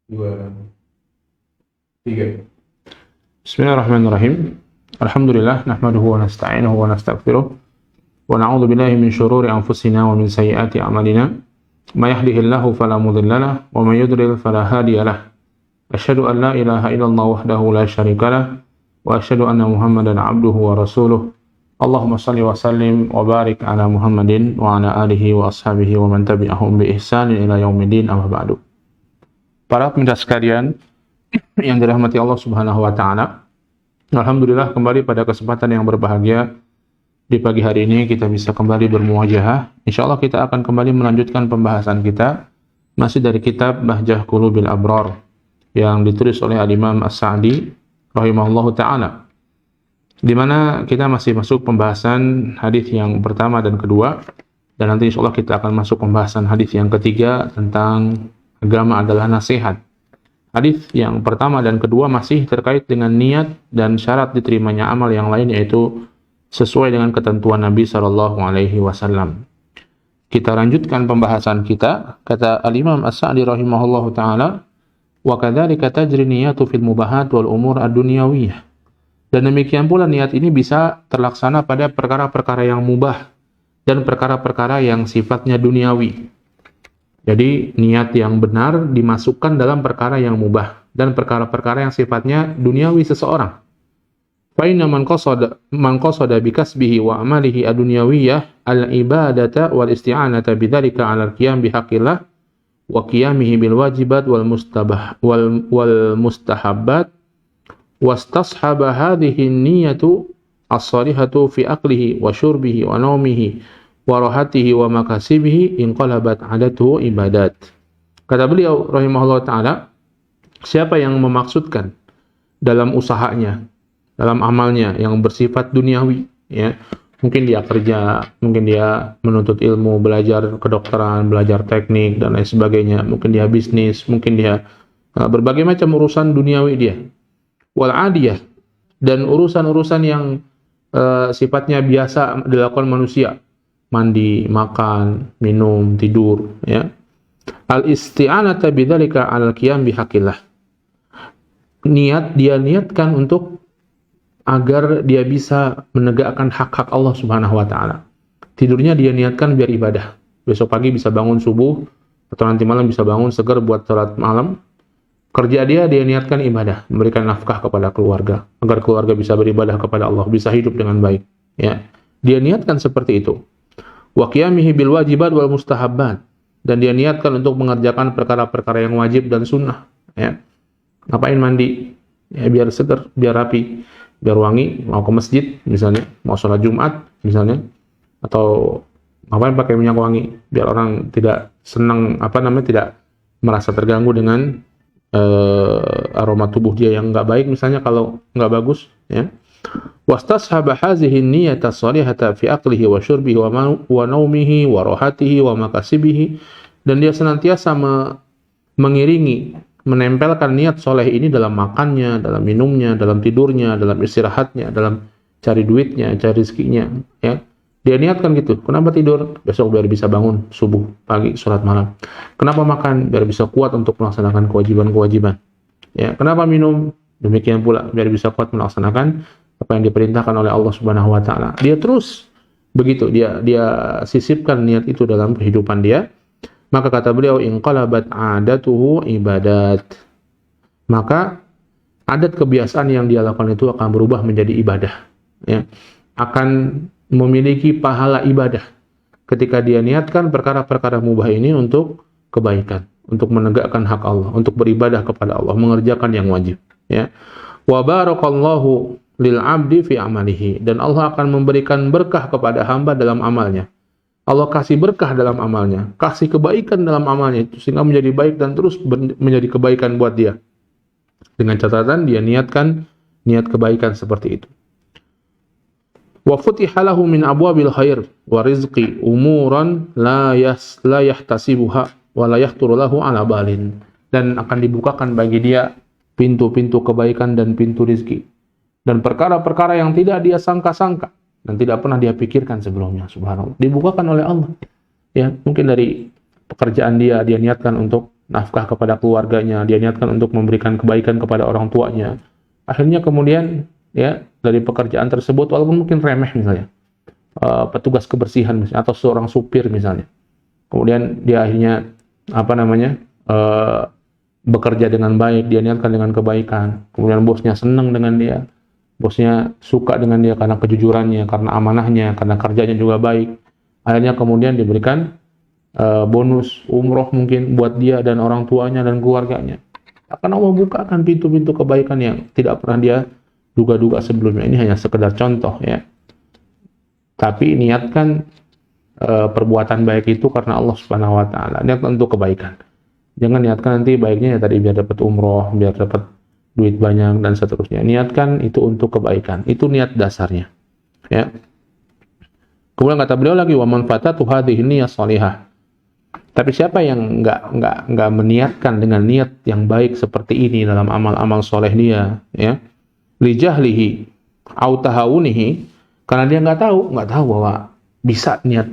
Dua, tiga. Bismillahirrahmanirrahim. Alhamdulillah, nahmaduhu wa nasta'inuhu wa nastaghfiruh. Wa na'udzu billahi min syururi anfusina wa min sayyiati a'malina. May yahdihillahu fala mudilla lahu wa may yudlil fala hadiya lahu. Asyhadu an la ilaha illallah wahdahu la syarika lahu wa asyhadu anna Muhammadan 'abduhu wa rasuluh. Allahumma shalli wa sallim wa barik ala Muhammadin wa ala alihi wa ashabihi wa man tabi'ahum bi ihsanin ila yaumiddin, amma ba'du. Para pemirsa sekalian yang dirahmati Allah Subhanahu wa taala, alhamdulillah kembali pada kesempatan yang berbahagia di pagi hari ini kita bisa kembali bermuajahah. Insyaallah kita akan kembali melanjutkan pembahasan kita masih dari kitab Bahjah Qulubil Abrar yang ditulis oleh Al-Imam As-Sa'di rahimahullahu taala, di mana kita masih masuk pembahasan hadis yang pertama dan kedua, dan nanti insyaallah kita akan masuk pembahasan hadis yang ketiga tentang agama adalah nasihat. Hadis yang pertama dan kedua masih terkait dengan niat dan syarat diterimanya amal yang lain, yaitu sesuai dengan ketentuan Nabi sallallahu alaihi wasallam. Kita lanjutkan pembahasan kita. Kata Al-Imam As-Sa'di rahimahullahu taala, "Wa kadzalika tajri niyatu fil mubahat wal umur ad-dunyawiyah." Dan demikian pula niat ini bisa terlaksana pada perkara-perkara yang mubah dan perkara-perkara yang sifatnya duniawi. Jadi niat yang benar dimasukkan dalam perkara yang mubah dan perkara-perkara yang sifatnya duniawi seseorang. Fa inna man qasada bi kasbihi wa amalihi ad-dunyawiyah al-ibadata wal isti'anata bidzalika 'ala al-qiyam bihaqqillah wa qiyamihi bil wajibat wal mustahabbat wastashaba hadhihi an-niyatu as-salihatu fi aqlihi wa syurbihi wa naumihi wa rahatihi wa makasibihi inqalabat 'adatuhu ibadat. Kata beliau rahimahullah ta'ala, siapa yang memaksudkan dalam usahanya, dalam amalnya yang bersifat duniawi, ya, mungkin dia kerja, mungkin dia menuntut ilmu, belajar kedokteran, belajar teknik dan lain sebagainya, mungkin dia bisnis, mungkin dia berbagai macam urusan duniawi dia, wal adiyah, dan urusan-urusan yang sifatnya biasa dilakukan manusia, mandi, makan, minum, tidur, ya. Al-isti'anata bidzalika 'alal qiyam bihaqqillah. Dia niatkan untuk agar dia bisa menegakkan hak-hak Allah Subhanahu wa taala. Tidurnya dia niatkan biar ibadah. Besok pagi bisa bangun subuh atau nanti malam bisa bangun segar buat salat malam. Kerja dia niatkan ibadah, memberikan nafkah kepada keluarga agar keluarga bisa beribadah kepada Allah, bisa hidup dengan baik, ya. Dia niatkan seperti itu. Wa qiyamihi bil wajibat wal mustahabbat, dan dia niatkan untuk mengerjakan perkara-perkara yang wajib dan sunnah, ya. Ngapain mandi? Ya biar segar, biar rapi, biar wangi, mau ke masjid misalnya, mau sholat Jumat misalnya, atau ngapain pakai minyak wangi? Biar orang tidak senang, tidak merasa terganggu dengan aroma tubuh dia yang enggak baik misalnya, kalau enggak bagus, ya. Wastashaba hazihi niyyata shalihata fi aqlihi wa syurbihi wa naumihi wa rahatihi wa makasibihi, dan dia senantiasa mengiringi, menempelkan niat soleh ini dalam makannya, dalam minumnya, dalam tidurnya, dalam istirahatnya, dalam cari duitnya, cari rezekinya, ya. Dia niatkan gitu. Kenapa tidur? Besok biar bisa bangun subuh, pagi, sholat malam. Kenapa makan? Biar bisa kuat untuk melaksanakan kewajiban-kewajiban, ya. Kenapa minum? Demikian pula biar bisa kuat melaksanakan apa yang diperintahkan oleh Allah Subhanahu wa taala. Dia terus begitu, dia sisipkan niat itu dalam kehidupan dia. Maka kata beliau, inqalabat 'adatuhu ibadat. Maka adat kebiasaan yang dia lakukan itu akan berubah menjadi ibadah, ya. Akan memiliki pahala ibadah ketika dia niatkan perkara-perkara mubah ini untuk kebaikan, untuk menegakkan hak Allah, untuk beribadah kepada Allah, mengerjakan yang wajib, ya. Wa barakallahu lil 'abdi fi amalihi, dan Allah akan memberikan berkah kepada hamba dalam amalnya. Allah kasih berkah dalam amalnya, kasih kebaikan dalam amalnya itu sehingga menjadi baik dan terus menjadi kebaikan buat dia. Dengan catatan dia niatkan niat kebaikan seperti itu. Wa futiha lahu min abwabil khair wa rizqi umuran la yahtasibuha wa la yahturu lahu ala balin, dan akan dibukakan bagi dia pintu-pintu kebaikan dan pintu rizki, dan perkara-perkara yang tidak dia sangka-sangka dan tidak pernah dia pikirkan sebelumnya, subhanallah, dibukakan oleh Allah. Ya, mungkin dari pekerjaan dia niatkan untuk nafkah kepada keluarganya, dia niatkan untuk memberikan kebaikan kepada orang tuanya. Akhirnya kemudian ya dari pekerjaan tersebut walaupun mungkin remeh misalnya, petugas kebersihan misalnya atau seorang supir misalnya. Kemudian dia akhirnya bekerja dengan baik, dia niatkan dengan kebaikan. Kemudian bosnya senang dengan dia. Bosnya suka dengan dia karena kejujurannya, karena amanahnya, karena kerjanya juga baik. Akhirnya kemudian diberikan bonus umroh mungkin buat dia dan orang tuanya dan keluarganya. Akan Allah bukakan pintu-pintu kebaikan yang tidak pernah dia duga-duga sebelumnya. Ini hanya sekedar contoh ya. Tapi niatkan perbuatan baik itu karena Allah Subhanahu wa taala. Niatkan untuk kebaikan. Jangan niatkan nanti baiknya ya tadi biar dapat umroh, biar dapat duit banyak dan seterusnya. Niatkan itu untuk kebaikan. Itu niat dasarnya. Ya. Kemudian kata beliau lagi wa man fatatu hadhihi niyyah shalihah. Tapi siapa yang enggak meniatkan dengan niat yang baik seperti ini dalam amal-amal soleh dia, ya, li jahlihi au tahawunihi, karena dia enggak tahu bahwa bisa niat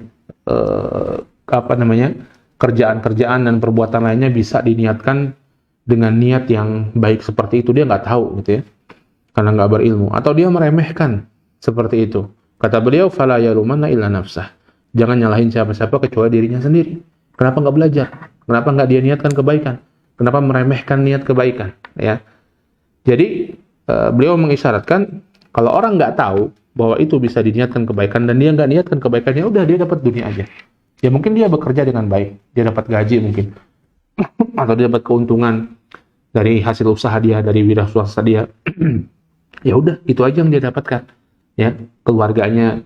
kerjaan-kerjaan dan perbuatan lainnya bisa diniatkan dengan niat yang baik seperti itu, dia enggak tahu gitu ya, karena enggak berilmu, atau dia meremehkan seperti itu. Kata beliau, fala yalumanna illa nafsah. Jangan nyalahin siapa-siapa kecuali dirinya sendiri. Kenapa nggak belajar? Kenapa nggak dia niatkan kebaikan? Kenapa meremehkan niat kebaikan? Ya, jadi beliau mengisyaratkan kalau orang nggak tahu bahwa itu bisa diniatkan kebaikan dan dia nggak niatkan kebaikannya, udah dia dapat dunia aja. Ya mungkin dia bekerja dengan baik, dia dapat gaji mungkin, atau dia dapat keuntungan dari hasil usaha dia, dari wira swasta dia. Ya udah, itu aja yang dia dapatkan. Ya, keluarganya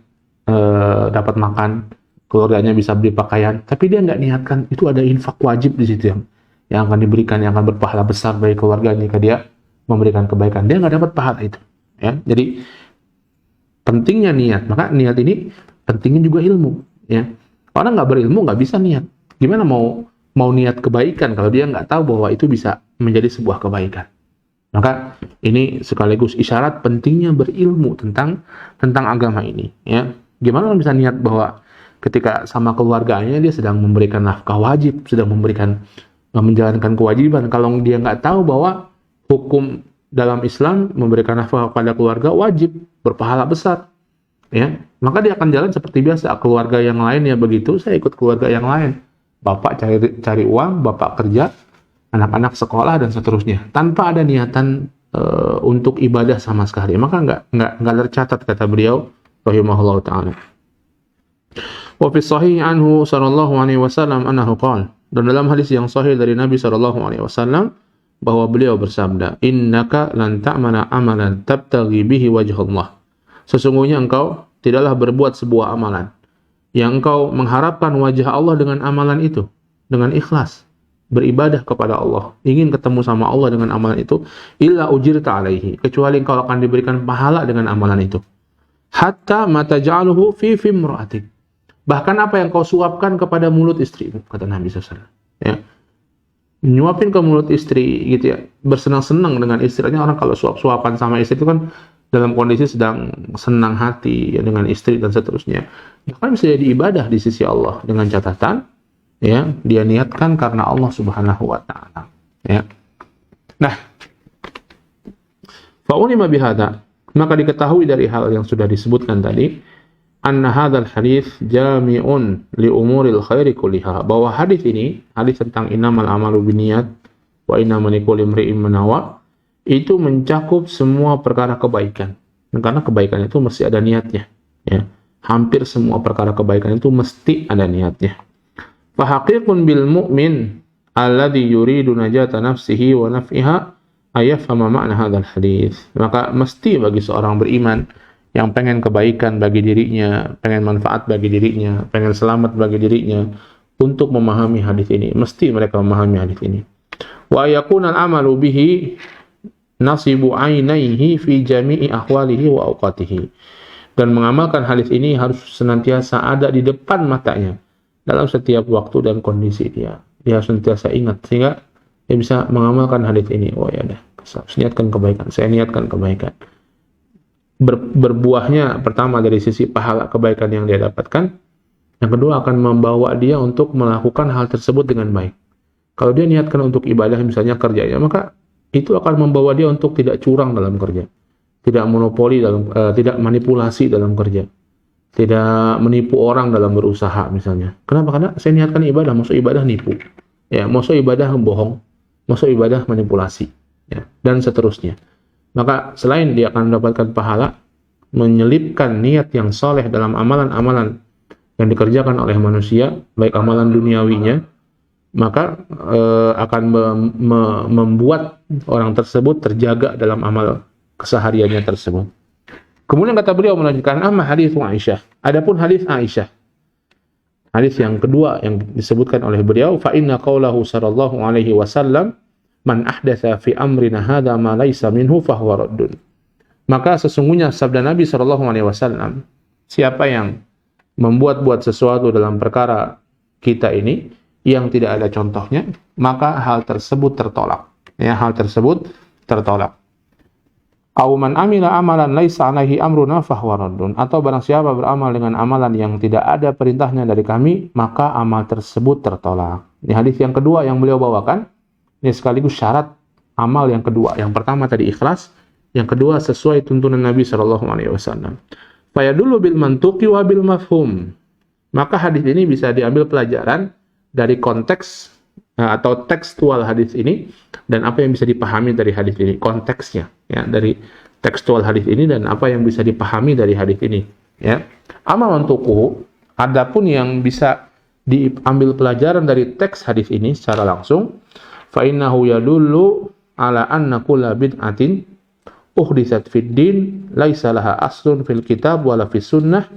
dapat makan, keluarganya bisa beli pakaian, tapi dia nggak niatkan itu ada infak wajib di situ yang akan diberikan, yang akan berpahala besar bagi keluarganya jika dia memberikan kebaikan. Dia nggak dapat pahala itu. Ya, jadi pentingnya niat. Maka niat ini pentingnya juga ilmu. Ya, orang nggak berilmu nggak bisa niat. Gimana mau niat kebaikan kalau dia nggak tahu bahwa itu bisa menjadi sebuah kebaikan? Maka ini sekaligus isyarat pentingnya berilmu tentang agama ini. Ya, gimana orang bisa niat bahwa ketika sama keluarganya dia sedang memberikan nafkah wajib, sedang menjalankan kewajiban. Kalau dia nggak tahu bahwa hukum dalam Islam memberikan nafkah kepada keluarga wajib, berpahala besar, ya, maka dia akan jalan seperti biasa. Keluarga yang lain ya begitu, saya ikut keluarga yang lain. Bapak cari uang, bapak kerja, anak-anak sekolah dan seterusnya, tanpa ada niatan untuk ibadah sama sekali. Maka nggak tercatat, kata beliau rahimahullah taala. Wa fi sahih anhu sallallahu alaihi wasallam annahu qala, dan dalam hadis yang sahih dari Nabi sallallahu alaihi wasallam bahwa beliau bersabda, innaka lan ta'mala amalan tabtaghi bihi wajhallah. Sesungguhnya engkau tidaklah berbuat sebuah amalan yang engkau mengharapkan wajah Allah dengan amalan itu, dengan ikhlas beribadah kepada Allah, ingin ketemu sama Allah dengan amalan itu, illa ujirta alaihi, kecuali engkau akan diberikan pahala dengan amalan itu. Hatta ma taj'aluhu fi imra'atik, bahkan apa yang kau suapkan kepada mulut istrimu, kata Nabi SAW. Ya, nyuapin ke mulut istri gitu ya, bersenang-senang dengan istrinya. Orang kalau suap-suapan sama istri itu kan dalam kondisi sedang senang hati ya, dengan istri dan seterusnya. Ya kan bisa jadi ibadah di sisi Allah dengan catatan ya dia niatkan karena Allah Subhanahu wa taala. Ya. Nah, fa'ulima bihada, maka diketahui dari hal yang sudah disebutkan tadi, anna hadzal hadits jami'un li umuril khairi kulliha, bahwa hadis ini, hadis tentang innamal amalu binniyat wa innamal likulli imri'in ma nawa, itu mencakup semua perkara kebaikan. Karena kebaikan itu mesti ada niatnya, ya. Hampir semua perkara kebaikan itu mesti ada niatnya. Fa haqiqun bil mu'min alladhi yuridu najata nafsihi wa naf'iha ayafhama ma'na hadzal hadits. Maka mesti bagi seorang beriman yang pengen kebaikan bagi dirinya, pengen manfaat bagi dirinya, pengen selamat bagi dirinya, untuk memahami hadis ini. Mesti mereka memahami hadis ini. Wa yakuna al-amalu bihi nasibu ainaihi fi jami'i ahwalihi wa awqatihi. Dan mengamalkan hadis ini harus senantiasa ada di depan matanya dalam setiap waktu dan kondisi dia. Dia harus senantiasa ingat sehingga dia bisa mengamalkan hadis ini. Oh ya dah, saya niatkan kebaikan, saya niatkan kebaikan. Berbuahnya pertama dari sisi pahala kebaikan yang dia dapatkan, yang kedua akan membawa dia untuk melakukan hal tersebut dengan baik. Kalau dia niatkan untuk ibadah misalnya kerjanya, maka itu akan membawa dia untuk tidak curang dalam kerja, tidak monopoli dalam, tidak manipulasi dalam kerja, tidak menipu orang dalam berusaha misalnya. Kenapa? Karena saya niatkan ibadah, masuk ibadah nipu, ya, masuk ibadah bohong, masuk ibadah manipulasi, ya, dan seterusnya. Maka selain dia akan mendapatkan pahala, menyelipkan niat yang soleh dalam amalan-amalan yang dikerjakan oleh manusia, baik amalan duniawinya, maka akan membuat orang tersebut terjaga dalam amal kesehariannya tersebut. Kemudian kata beliau melanjutkan, amma hadis Aisyah. Adapun hadis Aisyah, hadis yang kedua yang disebutkan oleh beliau, fa inna qaulahu sallallahu alaihi wasallam, man ahdatsa fi amrina hadza ma laisa minhu fahuwa raddun. Maka sesungguhnya sabda Nabi sallallahu alaihi wasallam, siapa yang membuat-buat sesuatu dalam perkara kita ini yang tidak ada contohnya, maka hal tersebut tertolak. Ya, hal tersebut tertolak. Aw man amila amalan laisa alaihi amruna fahuwa raddun. Atau barang siapa beramal dengan amalan yang tidak ada perintahnya dari kami, maka amal tersebut tertolak. Ini hadis yang kedua yang beliau bawakan. Ini sekaligus syarat amal yang kedua. Yang pertama tadi ikhlas, yang kedua sesuai tuntunan Nabi sallallahu alaihi wasallam. Fa yadullu bil mantuqi wa bil mafhum. Maka hadis ini bisa diambil pelajaran dari konteks atau tekstual hadis ini dan apa yang bisa dipahami dari hadis ini, konteksnya, ya, dari tekstual hadis ini dan apa yang bisa dipahami dari hadis ini, ya. Amma mantuquhu, adapun yang bisa diambil pelajaran dari teks hadis ini secara langsung, fa innahu yadullu ala anna kulla bid'atin uhditsat fid din laisa laha aslun fil kitab wala fis sunnah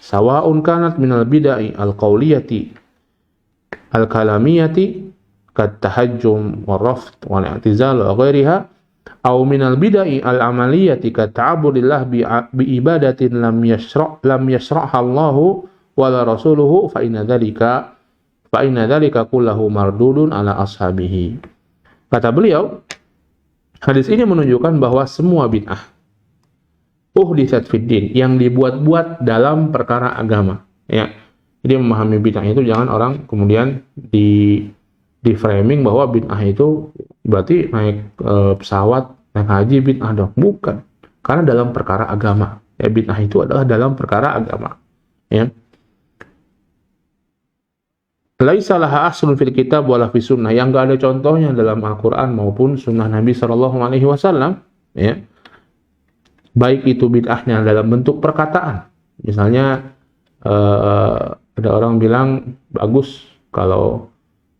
sawa'un kanat minal bid'ah al-qauliyati al-kalamiyati kat tahajjum wal rafd wal i'tizal wa ghairiha aw minal bid'ah al-amaliyati kat ta'abbudillah bi ibadatin lam yashra'ha Allahu wala rasuluhu fa inna dzalika kullahu mardudun ala ashabihi. Kata beliau, hadis ini menunjukkan bahwa semua bid'ah uhditsat fid din, yang dibuat-buat dalam perkara agama, ya. Jadi memahami bid'ah itu jangan orang kemudian di framing bahwa bid'ah itu berarti naik pesawat, naik haji bid'ah dong. Bukan. Karena dalam perkara agama. Ya, bid'ah itu adalah dalam perkara agama. Ya. Laisa laha aslun fil kitab wala fi sunnah, yang enggak ada contohnya dalam Al-Qur'an maupun sunnah Nabi sallallahu alaihi wasallam, ya. Baik itu bid'ahnya dalam bentuk perkataan. Misalnya ada orang bilang bagus kalau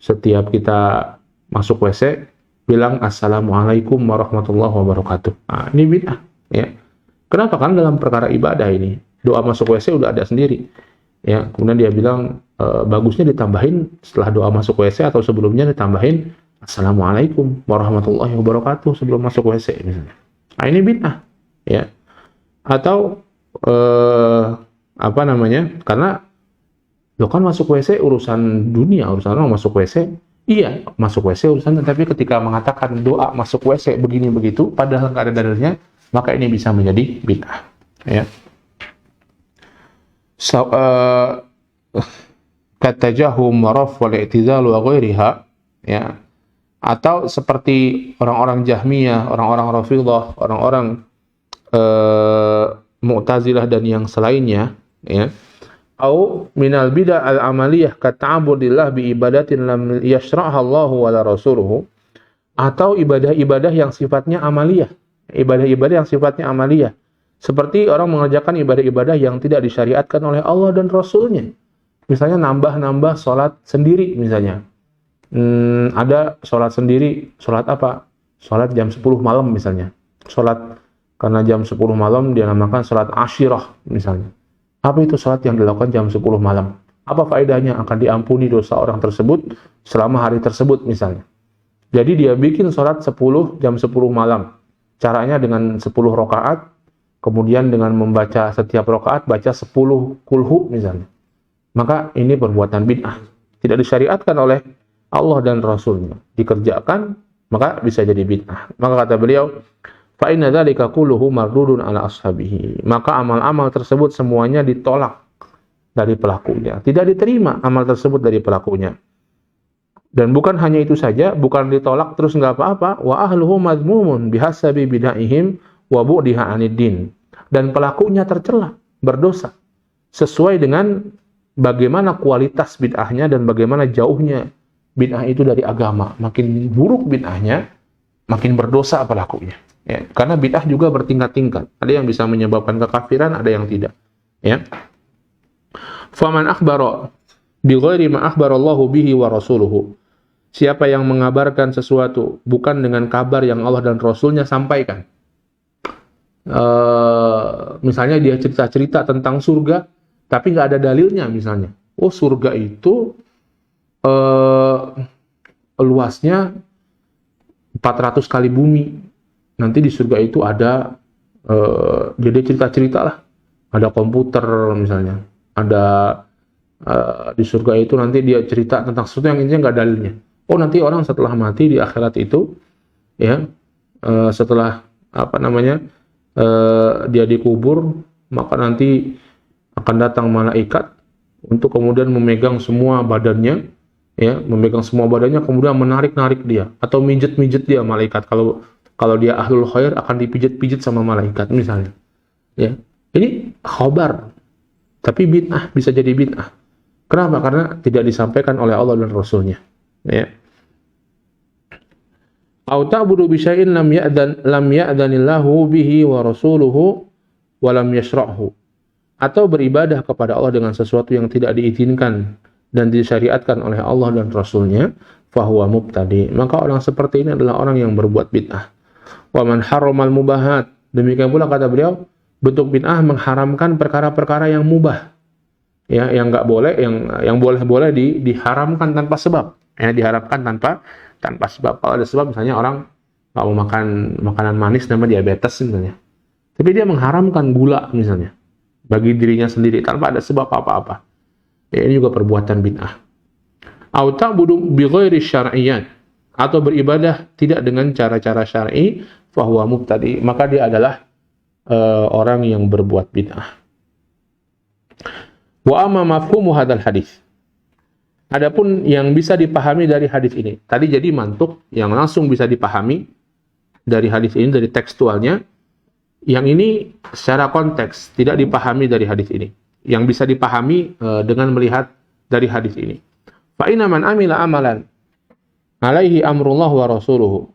setiap kita masuk WC bilang assalamualaikum warahmatullahi wabarakatuh. Nah, ini bid'ah, ya. Kenapa? Karena dalam perkara ibadah ini doa masuk WC udah ada sendiri, ya. Kemudian dia bilang bagusnya ditambahin setelah doa masuk WC atau sebelumnya ditambahin assalamualaikum warahmatullahi wabarakatuh sebelum masuk WC misalnya. Nah, ini bid'ah, ya. Atau karena lo kan masuk WC urusan dunia, urusan orang masuk WC, iya masuk WC urusan, tapi ketika mengatakan doa masuk WC begini begitu, padahal nggak ada dalilnya, maka ini bisa menjadi bid'ah, ya. Katajahum waraf wal i'tizal wa ghairiha, ya. Atau seperti orang-orang Jahmiyah, orang-orang Rafidhah, orang-orang Mu'tazilah dan yang selainnya, ya. Au minal bid'ah al-amaliyah ka ta'abbudillah bi ibadatin lam yashra'ha Allahu wala rasuluhu, atau ibadah-ibadah yang sifatnya amaliyah, ibadah-ibadah yang sifatnya amaliyah, seperti orang mengerjakan ibadah-ibadah yang tidak disyariatkan oleh Allah dan Rasulnya. Misalnya nambah-nambah sholat sendiri misalnya. Ada sholat sendiri, sholat apa? Sholat jam 10 malam misalnya. Sholat karena jam 10 malam dia namakan sholat asyirah misalnya. Apa itu sholat yang dilakukan jam 10 malam? Apa faedahnya? Akan diampuni dosa orang tersebut selama hari tersebut misalnya. Jadi dia bikin sholat jam 10 malam. Caranya dengan 10 rakaat, kemudian dengan membaca setiap rakaat baca 10 kulhu misalnya. Maka ini perbuatan bid'ah. Tidak disyariatkan oleh Allah dan Rasulnya. Dikerjakan, maka bisa jadi bid'ah. Maka kata beliau, fa inna dzalika kulluhu mardudun ala ashabihi. Maka amal-amal tersebut semuanya ditolak dari pelakunya. Tidak diterima amal tersebut dari pelakunya. Dan bukan hanya itu saja, bukan ditolak terus nggak apa-apa, wa ahluhu madmumun bihasabi bid'ahihim wa bu'diha 'anid din. Dan pelakunya tercela, berdosa sesuai dengan bagaimana kualitas bid'ahnya dan bagaimana jauhnya bid'ah itu dari agama. Makin buruk bid'ahnya, makin berdosa pelakunya. Ya, karena bid'ah juga bertingkat-tingkat. Ada yang bisa menyebabkan kekafiran, ada yang tidak. Ya. Faman akhbara bi ghairi ma akhbarallahu bihi wa rasuluhu. Siapa yang mengabarkan sesuatu bukan dengan kabar yang Allah dan Rasulnya sampaikan. Misalnya dia cerita-cerita tentang surga, tapi nggak ada dalilnya misalnya. Oh, surga itu luasnya 400 kali bumi. Nanti di surga itu ada, jadi cerita-cerita lah. Ada komputer misalnya. Ada di surga itu nanti dia cerita tentang sesuatu yang intinya nggak dalilnya. Oh, nanti orang setelah mati di akhirat itu, ya, setelah dia dikubur, maka nanti akan datang malaikat untuk kemudian memegang semua badannya, ya, kemudian menarik-narik dia atau mijet-mijet dia malaikat. Kalau dia ahlul khair akan dipijit-pijit sama malaikat misalnya. Ya, ini khabar, tapi bid'ah, bisa jadi bid'ah. Kenapa? Karena tidak disampaikan oleh Allah dan Rasulnya. Ya. Au ta'budu bi syai'in lam ya'dhanillahu bihi wa rasuluhu wa lam yashra'hu. Atau beribadah kepada Allah dengan sesuatu yang tidak diizinkan dan disyariatkan oleh Allah dan Rasulnya, fahuwa mubtadi. Maka orang seperti ini adalah orang yang berbuat bid'ah. Wa man harramal mubahat. Demikian pula kata beliau, bentuk bid'ah mengharamkan perkara-perkara yang mubah. Ya, yang enggak boleh, yang boleh-boleh diharamkan tanpa sebab. Ya, diharamkan tanpa sebab. Kalau ada sebab, misalnya orang nggak mau makan makanan manis nama diabetes misalnya, tapi dia mengharamkan gula misalnya bagi dirinya sendiri tanpa ada sebab apa-apa, ya, ini juga perbuatan bid'ah. Au ta'budu bi ghairi syar'iyyat, atau beribadah tidak dengan cara-cara syar'i, fa huwa mubtadi, maka dia adalah orang yang berbuat bid'ah. Wa amma mafhumu hadzal hadis. Adapun yang bisa dipahami dari hadis ini, tadi jadi mantuk yang langsung bisa dipahami dari hadis ini, dari tekstualnya. Yang ini secara konteks tidak dipahami dari hadis ini. Yang bisa dipahami dengan melihat dari hadis ini. Fa inna man amila amalan alaihi amrullah wa rasuluhu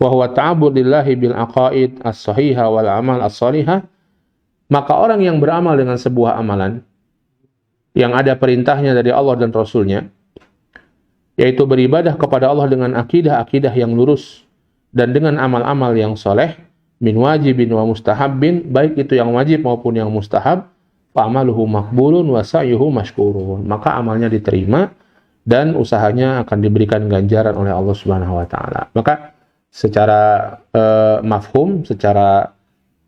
wa huwa ta'abbud lillahi bil aqaid as-sahihah wal amal as-salihah, maka orang yang beramal dengan sebuah amalan yang ada perintahnya dari Allah dan Rasulnya, yaitu beribadah kepada Allah dengan akidah-akidah yang lurus dan dengan amal-amal yang soleh, min wajibin wa mustahabbin, baik itu yang wajib maupun yang mustahab, fa'amaluhu maqbulun wa sa'yuhu mashkurun, maka amalnya diterima dan usahanya akan diberikan ganjaran oleh Allah Subhanahu wa taala. Maka secara mafhum, secara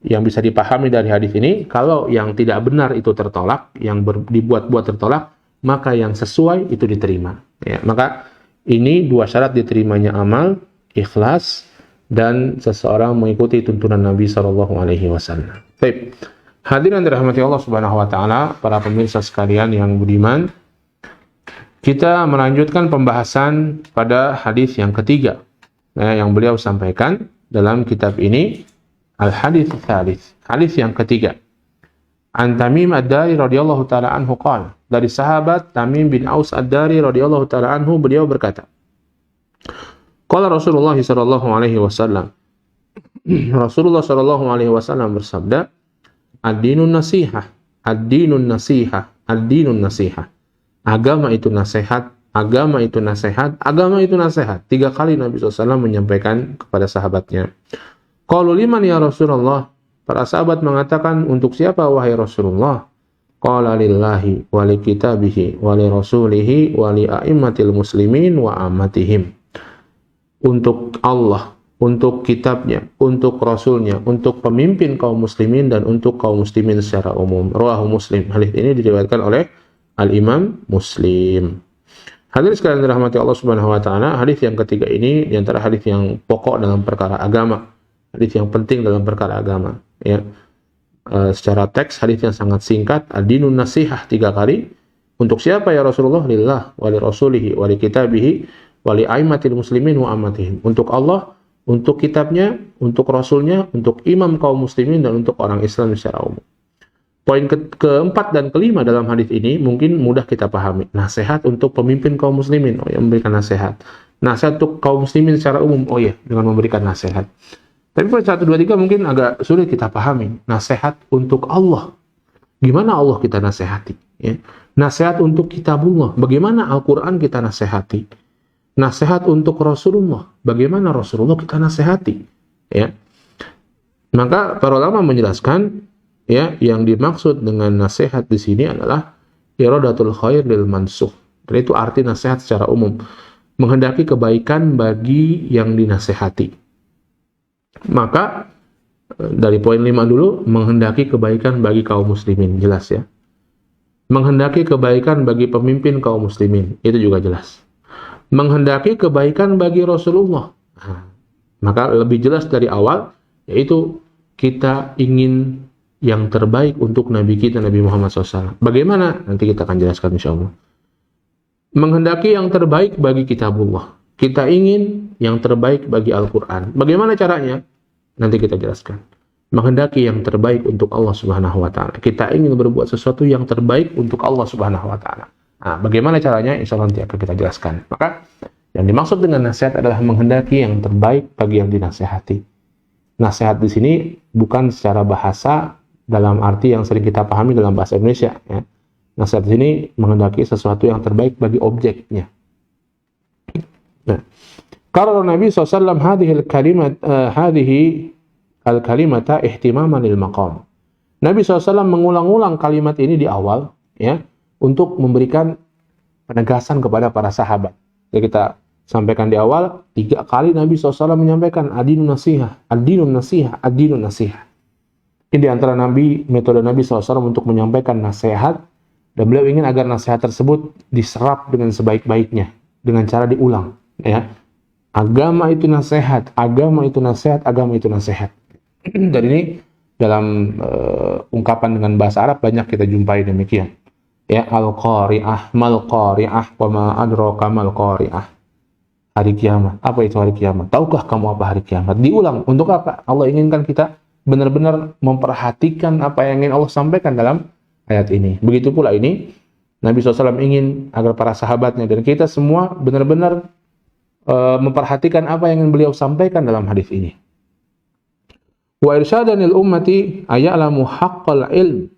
yang bisa dipahami dari hadis ini, kalau yang tidak benar itu tertolak, yang dibuat-buat tertolak, maka yang sesuai itu diterima. Ya, maka ini dua syarat diterimanya amal, ikhlas, dan seseorang mengikuti tuntunan Nabi SAW. Baik, hadirin yang dirahmati Allah Subhanahu Wa Taala, para pemirsa sekalian yang budiman, kita melanjutkan pembahasan pada hadis yang ketiga, yang beliau sampaikan dalam kitab ini. Al-hadits tsalits, hadis yang ketiga. An Tamim Ad-Dari radhiyallahu taala anhu qala, dari sahabat Tamim bin Aus Ad-Dari radhiyallahu taala anhu, beliau berkata, qala Rasulullah sallallahu alaihi wasallam, Rasulullah sallallahu alaihi wasallam bersabda, ad-dinun nasihah, ad-dinun nasihah, ad-dinun nasihah. Agama itu nasihat, agama itu nasihat, agama itu nasihat. 3 kali Nabi SAW menyampaikan kepada sahabatnya. Qalu liman ya Rasulullah? Para sahabat mengatakan, untuk siapa wahai Rasulullah? Qala lillahi wa li kitabihi wa li rasulihi wa li a'immatil muslimin wa ammatihim. Untuk Allah, untuk kitabnya, untuk rasulnya, untuk pemimpin kaum muslimin dan untuk kaum muslimin secara umum. Rawahu Muslim. Hadis ini diriwayatkan oleh Al-Imam Muslim. Hadirin sekalian dirahmati Allah Subhanahu wa taala, hadis yang ketiga ini di antara hadis yang pokok dalam perkara agama. Hadis yang penting dalam perkara agama, ya. Secara teks hadis yang sangat singkat, ad-dinun nasihah 3 kali. Untuk siapa ya Rasulullah? Lillah, wali rasulihi, wali kitabihi, wali aimatil muslimin wa amatihim. Untuk Allah, untuk kitabnya, untuk rasulnya, untuk imam kaum muslimin, dan untuk orang Islam secara umum. Poin keempat dan kelima dalam hadis ini mungkin mudah kita pahami. Nasihat untuk pemimpin kaum muslimin, oh ya, memberikan nasihat. Nasihat untuk kaum muslimin secara umum, oh ya, dengan memberikan nasihat. Tapi poin 1, 2, 3 mungkin agak sulit kita pahami. Nasihat untuk Allah. Gimana Allah kita nasihati? Ya. Nasihat untuk kitabullah. Bagaimana Al-Quran kita nasihati? Nasihat untuk Rasulullah. Bagaimana Rasulullah kita nasihati? Ya. Maka para ulama menjelaskan, ya, yang dimaksud dengan nasihat di sini adalah iradatul khair lil mansuh. Dan itu arti nasihat secara umum. Menghendaki kebaikan bagi yang dinasihati. Maka dari poin 5 dulu, menghendaki kebaikan bagi kaum muslimin, jelas ya. Menghendaki kebaikan bagi pemimpin kaum muslimin, itu juga jelas. Menghendaki kebaikan bagi Rasulullah, maka lebih jelas dari awal, yaitu kita ingin yang terbaik untuk Nabi kita, Nabi Muhammad SAW. Bagaimana? Nanti kita akan jelaskan insya Allah. Menghendaki yang terbaik bagi kitabullah. Kita ingin yang terbaik bagi Al-Quran. Bagaimana caranya? Nanti kita jelaskan. Menghendaki yang terbaik untuk Allah Subhanahu wa Ta'ala. Kita ingin berbuat sesuatu yang terbaik untuk Allah Subhanahu wa Ta'ala. Nah, bagaimana caranya? Insya Allah nanti akan kita jelaskan. Maka yang dimaksud dengan nasihat adalah menghendaki yang terbaik bagi yang dinasihati. Nasihat di sini bukan secara bahasa dalam arti yang sering kita pahami dalam bahasa Indonesia. Ya. Nasihat di sini menghendaki sesuatu yang terbaik bagi objeknya. Nah, karena Nabi SAW hadhihi al-kalimata ihtimaman lil maqam. Nabi SAW mengulang-ulang kalimat ini di awal, ya, untuk memberikan penegasan kepada para sahabat. Jadi kita sampaikan di awal, 3 kali Nabi SAW menyampaikan ad-dinun nasihah, ad-dinun nasihah, ad-dinun nasihah. Ini di antara metode Nabi SAW untuk menyampaikan nasihat, dan beliau ingin agar nasihat tersebut diserap dengan sebaik-baiknya, dengan cara diulang. Ya. Agama itu nasihat, agama itu nasihat, agama itu nasihat. Dan ini dalam ungkapan dengan bahasa Arab banyak kita jumpai demikian. Ya, al-qari'ah, mal-qari'ah, wa ma adraka mal-qari'ah. Hari kiamat. Apa itu hari kiamat? Tahukah kamu apa hari kiamat? Diulang. Untuk apa? Allah inginkan kita benar-benar memperhatikan apa yang ingin Allah sampaikan dalam ayat ini. Begitu pula ini, Nabi SAW ingin agar para sahabatnya dan kita semua benar-benar memperhatikan apa yang ingin beliau sampaikan dalam hadis ini. Wa irsyadanil ummati aya'lamu haqqal ilm,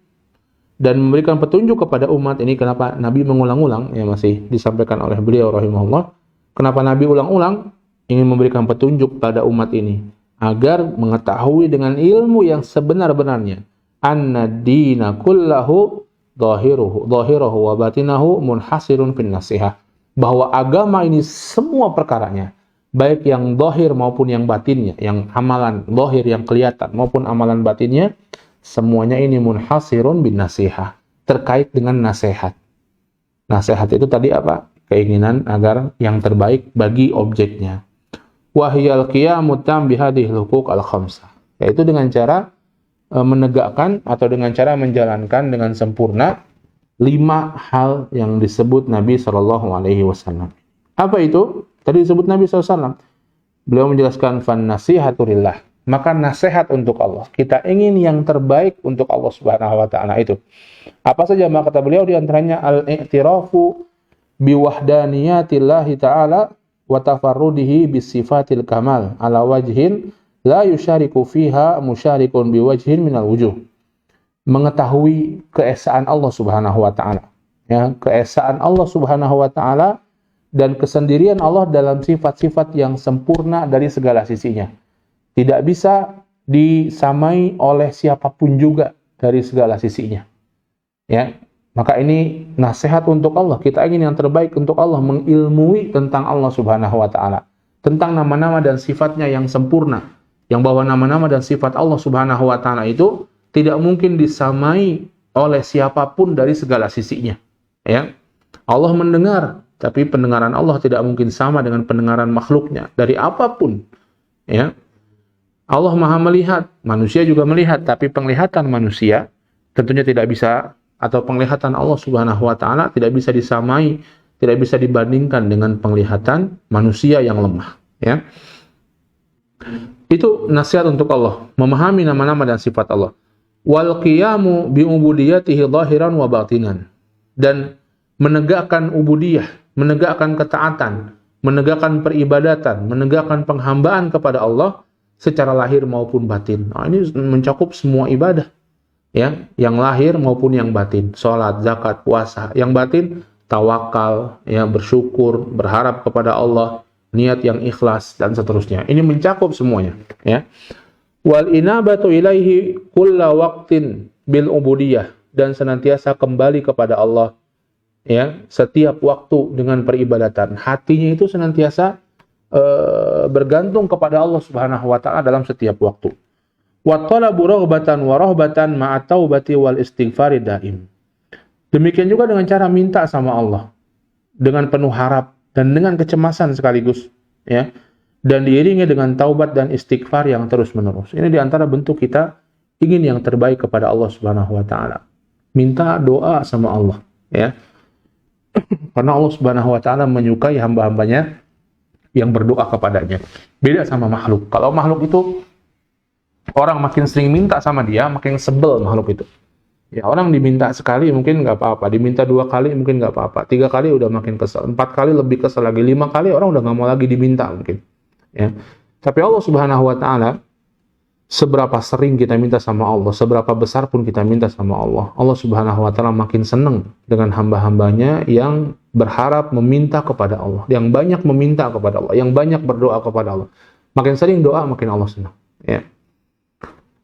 dan memberikan petunjuk kepada umat ini. Kenapa Nabi mengulang-ulang, ya masih disampaikan oleh beliau rahimahullah. Kenapa Nabi ulang-ulang? Ingin memberikan petunjuk pada umat ini agar mengetahui dengan ilmu yang sebenar-benarnya anna dina kullahu dhahiruhu wa batinahu munhasirun fin nasihah, bahwa agama ini semua perkaranya, baik yang zahir maupun yang batinnya, yang amalan zahir yang kelihatan maupun amalan batinnya, semuanya ini munhasirun bin nasihah, terkait dengan nasihat. Nasihat itu tadi apa? Keinginan agar yang terbaik bagi objeknya. Wahyal qiyamut tam bihadhil huquq al-khamsah, yaitu dengan cara menegakkan atau dengan cara menjalankan dengan sempurna 5 hal yang disebut Nabi SAW. Apa itu? Tadi disebut Nabi SAW. Beliau menjelaskan fan nasihatu lillah, maka nasihat untuk Allah. Kita ingin yang terbaik untuk Allah Subhanahu wa Ta'ala itu. Apa saja? Maka kata beliau di antaranya al-i'tirafu biwahdaniyatillahi ta'ala wa tafarrudihi bisifatil kamal ala wajhin la yusyariku fiha musyarikun biwajhin minal wujuh. Mengetahui keesaan Allah Subhanahu wa Ta'ala, ya, keesaan Allah Subhanahu wa Ta'ala dan kesendirian Allah dalam sifat-sifat yang sempurna dari segala sisinya. Tidak bisa disamai oleh siapapun juga dari segala sisinya. Ya, maka ini nasihat untuk Allah. Kita ingin yang terbaik untuk Allah, mengilmui tentang Allah Subhanahu wa Ta'ala, tentang nama-nama dan sifatnya yang sempurna, yang bahwa nama-nama dan sifat Allah Subhanahu wa Ta'ala itu tidak mungkin disamai oleh siapapun dari segala sisinya. Ya, Allah mendengar, tapi pendengaran Allah tidak mungkin sama dengan pendengaran makhluknya dari apapun. Ya, Allah Maha melihat, manusia juga melihat, tapi penglihatan manusia tentunya tidak bisa atau penglihatan Allah Subhanahu wa taala tidak bisa disamai, tidak bisa dibandingkan dengan penglihatan manusia yang lemah, ya. Itu nasihat untuk Allah, memahami nama-nama dan sifat Allah. Wal qiyamu bi ubudiyatihi zahiran wa batinan. Dan menegakkan ubudiyah, menegakkan ketaatan, menegakkan peribadatan, menegakkan penghambaan kepada Allah secara lahir maupun batin. Nah, ini mencakup semua ibadah, ya, yang lahir maupun yang batin. Salat, zakat, puasa. Yang batin tawakal, ya, bersyukur, berharap kepada Allah, niat yang ikhlas dan seterusnya. Ini mencakup semuanya, ya. Wal inabatu ilaihi kulla waqtin bil ubudiyah, dan senantiasa kembali kepada Allah, ya, setiap waktu dengan peribadatan. Hatinya itu senantiasa bergantung kepada Allah Subhanahu wa taala dalam setiap waktu. Wa talabu raghbatan wa rahbatan ma'a taubati wal istighfari daim. Demikian juga dengan cara minta sama Allah dengan penuh harap dan dengan kecemasan sekaligus, ya. Dan diiringi dengan taubat dan istighfar yang terus-menerus. Ini di antara bentuk kita ingin yang terbaik kepada Allah Subhanahu wa taala. Minta doa sama Allah, ya. Karena Allah Subhanahu wa taala menyukai hamba-hambanya yang berdoa kepadanya. Beda sama makhluk. Kalau makhluk itu orang makin sering minta sama dia, makin sebel makhluk itu. Ya, orang diminta sekali mungkin nggak apa-apa, diminta 2 kali mungkin nggak apa-apa, 3 kali udah makin kesel, 4 kali lebih kesel lagi, 5 kali orang udah nggak mau lagi diminta mungkin. Ya. Tapi Allah Subhanahu wa taala, seberapa sering kita minta sama Allah, seberapa besar pun kita minta sama Allah, Allah Subhanahu wa taala makin senang dengan hamba-hambanya yang berharap meminta kepada Allah, yang banyak meminta kepada Allah, yang banyak berdoa kepada Allah. Makin sering doa, makin Allah senang, ya.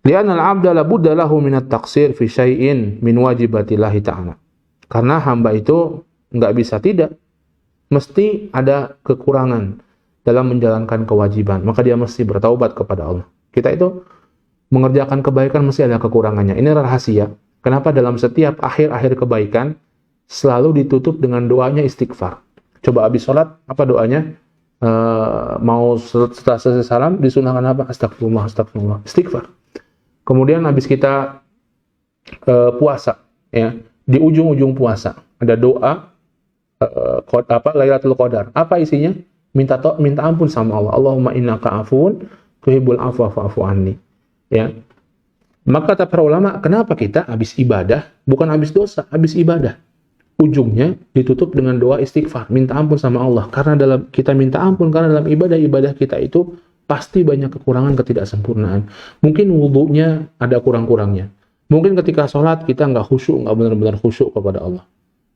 Li'anna al-'abda la budda lahu min at-taqsir fi syai'in min wajibatillahi ta'ala. Karena hamba itu enggak bisa tidak, mesti ada kekurangan dalam menjalankan kewajiban, maka dia mesti bertaubat kepada Allah. Kita itu mengerjakan kebaikan mesti ada kekurangannya. Ini rahasia. Kenapa dalam setiap akhir-akhir kebaikan selalu ditutup dengan doanya istighfar. Coba habis sholat, apa doanya? Mau setelah selesai salam, disunahkan apa? Astagfirullah, astagfirullah. Istighfar. Kemudian habis kita puasa, ya, di ujung-ujung puasa ada doa Lailatul Qadar. Apa isinya? Minta ampun sama Allah. Allahumma innaka afuwun tuhibbul afwa fa'fu anni. Ya. Maka kata para ulama, kenapa kita habis ibadah bukan habis dosa, habis ibadah? Ujungnya ditutup dengan doa istighfar, minta ampun sama Allah. Karena dalam kita minta ampun, karena dalam ibadah kita itu pasti banyak kekurangan, ketidaksempurnaan. Mungkin wudunya ada kurang-kurangnya. Mungkin ketika sholat kita nggak khusyuk, nggak benar-benar khusyuk kepada Allah.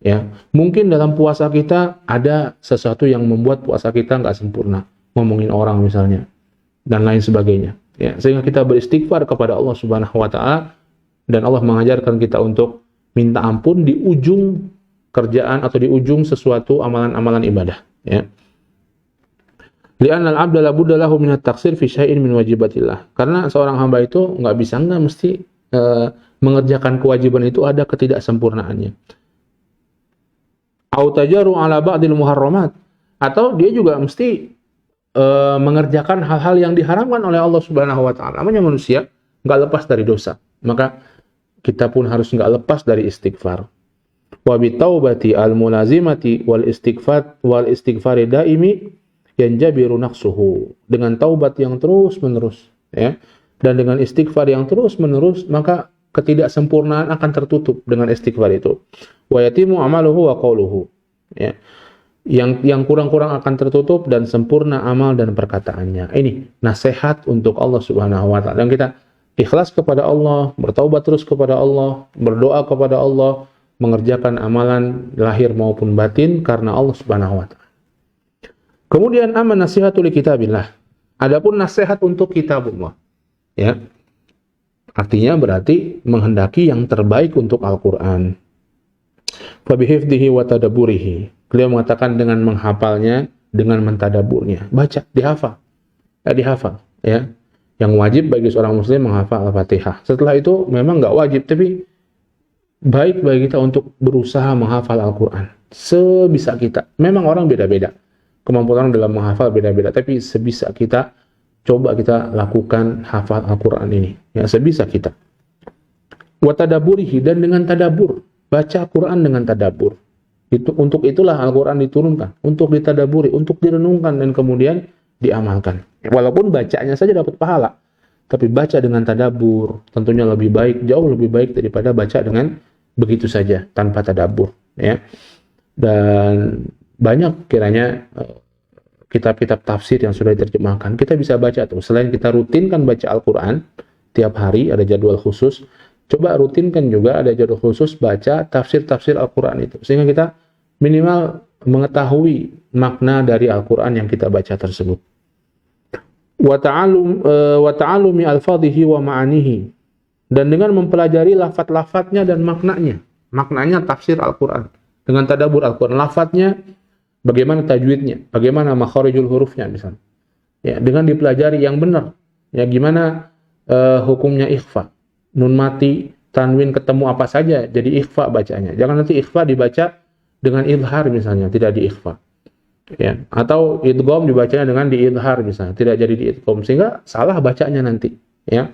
Ya, mungkin dalam puasa kita ada sesuatu yang membuat puasa kita nggak sempurna, ngomongin orang misalnya, dan lain sebagainya. Ya, sehingga kita beristighfar kepada Allah Subhanahu wa taala, dan Allah mengajarkan kita untuk minta ampun di ujung kerjaan atau di ujung sesuatu amalan-amalan ibadah, ya. Li'anna al-'abda la budda lahu min at-taqsir fi syai'in min wajibatillah. Karena seorang hamba itu nggak mesti mengerjakan kewajiban itu ada ketidaksempurnaannya. Au tajaru 'ala ba'dil muharramat, atau dia juga mesti mengerjakan hal-hal yang diharamkan oleh Allah Subhanahu wa taala. Namanya manusia nggak lepas dari dosa. Maka kita pun harus nggak lepas dari istighfar. Wa bitaubati al-mulazimati wal istighfari daimi yanjabiru naqsuhu. Dengan taubat yang terus-menerus, ya. Dan dengan istighfar yang terus-menerus, maka ketidaksempurnaan akan tertutup dengan istighfar itu. Wa yatimu amaluhu wa qauluhu. Ya. Yang kurang-kurang akan tertutup dan sempurna amal dan perkataannya. Ini nasihat untuk Allah Subhanahu wa taala. Dan kita ikhlas kepada Allah, bertaubat terus kepada Allah, berdoa kepada Allah, mengerjakan amalan lahir maupun batin karena Allah Subhanahu wa taala. Kemudian amma nasihatu li kitabillah. Adapun nasihat untuk kitabullah, ya. Artinya berarti menghendaki yang terbaik untuk Al-Qur'an. Fa bihifdhihi wa tadabburihi. Beliau mengatakan dengan menghafalnya, dengan mentadaburnya. Baca, dihafal. Dihafal, ya. Yang wajib bagi seorang muslim menghafal Al-Fatihah. Setelah itu memang nggak wajib, tapi baik bagi kita untuk berusaha menghafal Al-Quran. Sebisa kita. Memang orang beda-beda. Kemampuan orang dalam menghafal beda-beda. Tapi sebisa kita, coba kita lakukan hafal Al-Quran ini. Ya, sebisa kita. Wa tadaburihi, dan dengan tadabur. baca Quran dengan tadabbur. Untuk itulah Al-Quran diturunkan, untuk ditadaburi, untuk direnungkan dan kemudian diamalkan. Walaupun bacanya saja dapat pahala, tapi baca dengan tadabbur tentunya lebih baik, jauh lebih baik daripada baca dengan begitu saja tanpa tadabbur, ya. Dan banyak kiranya kitab-kitab tafsir yang sudah diterjemahkan, kita bisa baca tuh. Selain kita rutinkan baca Al-Quran tiap hari, ada jadwal khusus, coba rutinkan juga ada jadwal khusus baca tafsir-tafsir Al-Quran itu, sehingga kita minimal mengetahui makna dari Al-Quran yang kita baca tersebut. Wa ta'alumi alfadhihi wa ma'anihi, dan dengan mempelajari lafaz-lafaznya dan maknanya tafsir Al-Quran dengan tadabbur Al-Quran, lafaznya bagaimana tajwidnya, bagaimana makharijul hurufnya misalnya. Ya, dengan dipelajari yang benar. Ya, gimana hukumnya ikhfa. Nun mati, tanwin ketemu apa saja jadi ikhfa bacanya. Jangan nanti ikhfa dibaca dengan idhar misalnya, tidak diikhfa. Ya, atau idgham dibacanya dengan diidhar misalnya, tidak jadi diidgham, sehingga salah bacanya nanti, ya.